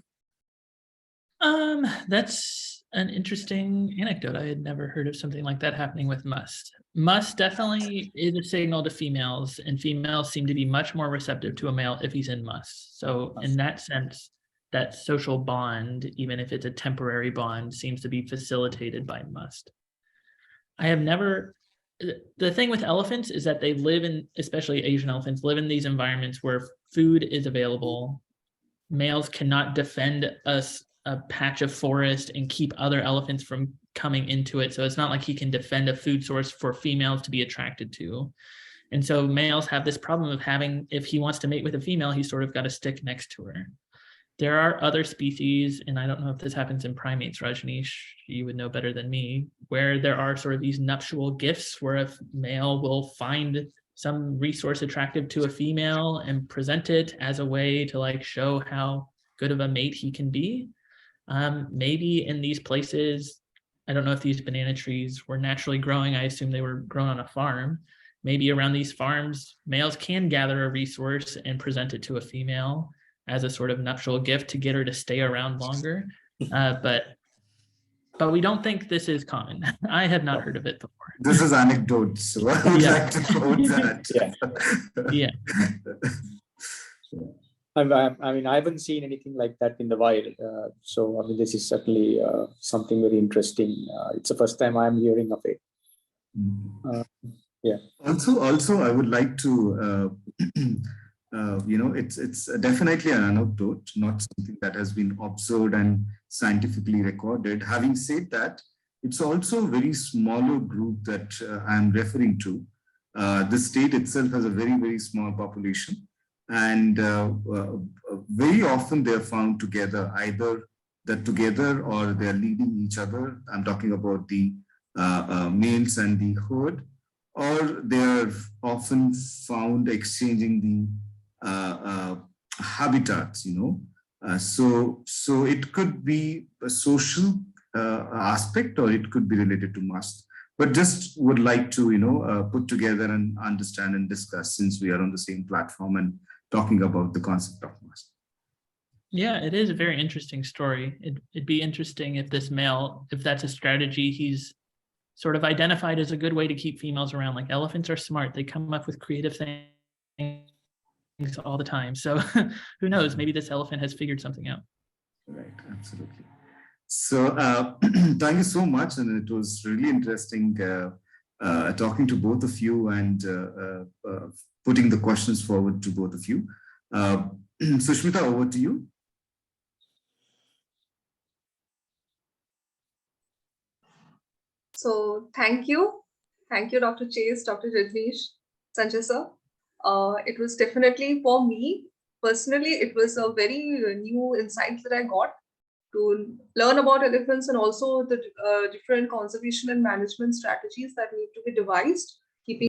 S2: That's an interesting anecdote. I had never heard of something like that happening with musth. Musth definitely is a signal to females, and females seem to be much more receptive to a male if he's in musth. So in that sense, that social bond, even if it's a temporary bond, seems to be facilitated by musth. I have never, the thing with elephants is that they live in, especially Asian elephants, live in these environments where food is available. Males cannot defend a patch of forest and keep other elephants from coming into it. So it's not like he can defend a food source for females to be attracted to. And so males have this problem of having, if he wants to mate with a female, he's sort of got to stick next to her. There are other species, and I don't know if this happens in primates, Rajnish, you would know better than me, where there are sort of these nuptial gifts where a male will find some resource attractive to a female and present it as a way to like show how good of a mate he can be. Maybe in these places, I don't know if these banana trees were naturally growing. I assume they were grown on a farm. Maybe around these farms, males can gather a resource and present it to a female as a sort of nuptial gift to get her to stay around longer. But we don't think this is common. I had not heard of it before.
S5: This is anecdote, so I would like to quote that.
S2: Yeah.
S4: I mean, I haven't seen anything like that in the wild. So, I mean, this is certainly something very interesting. It's the first time I'm hearing of it. Yeah.
S5: Also, I would like to, it's definitely an anecdote, not something that has been observed and scientifically recorded. Having said that, it's also a very smaller group that I'm referring to. The state itself has a very, very small population. And very often they're found together, either they're together or they're leading each other. I'm talking about the males and the herd, or they're often found exchanging the habitats, So it could be a social aspect, or it could be related to musth. But just would like to, put together and understand and discuss, since we are on the same platform and talking about the concept of musth.
S2: Yeah, it is a very interesting story. It'd be interesting if this male, if that's a strategy he's sort of identified as a good way to keep females around. Like elephants are smart. They come up with creative things all the time. So who knows, maybe this elephant has figured something out.
S5: Right, absolutely. So thank you so much. And it was really interesting talking to both of you and putting the questions forward to both of you. Sushmita, over to you.
S1: So thank you. Thank you, Dr. Chase, Dr. Rajnish, Sanjay sir. It was definitely, for me personally, it was a very new insight that I got to learn about elephants, and also the different conservation and management strategies that need to be devised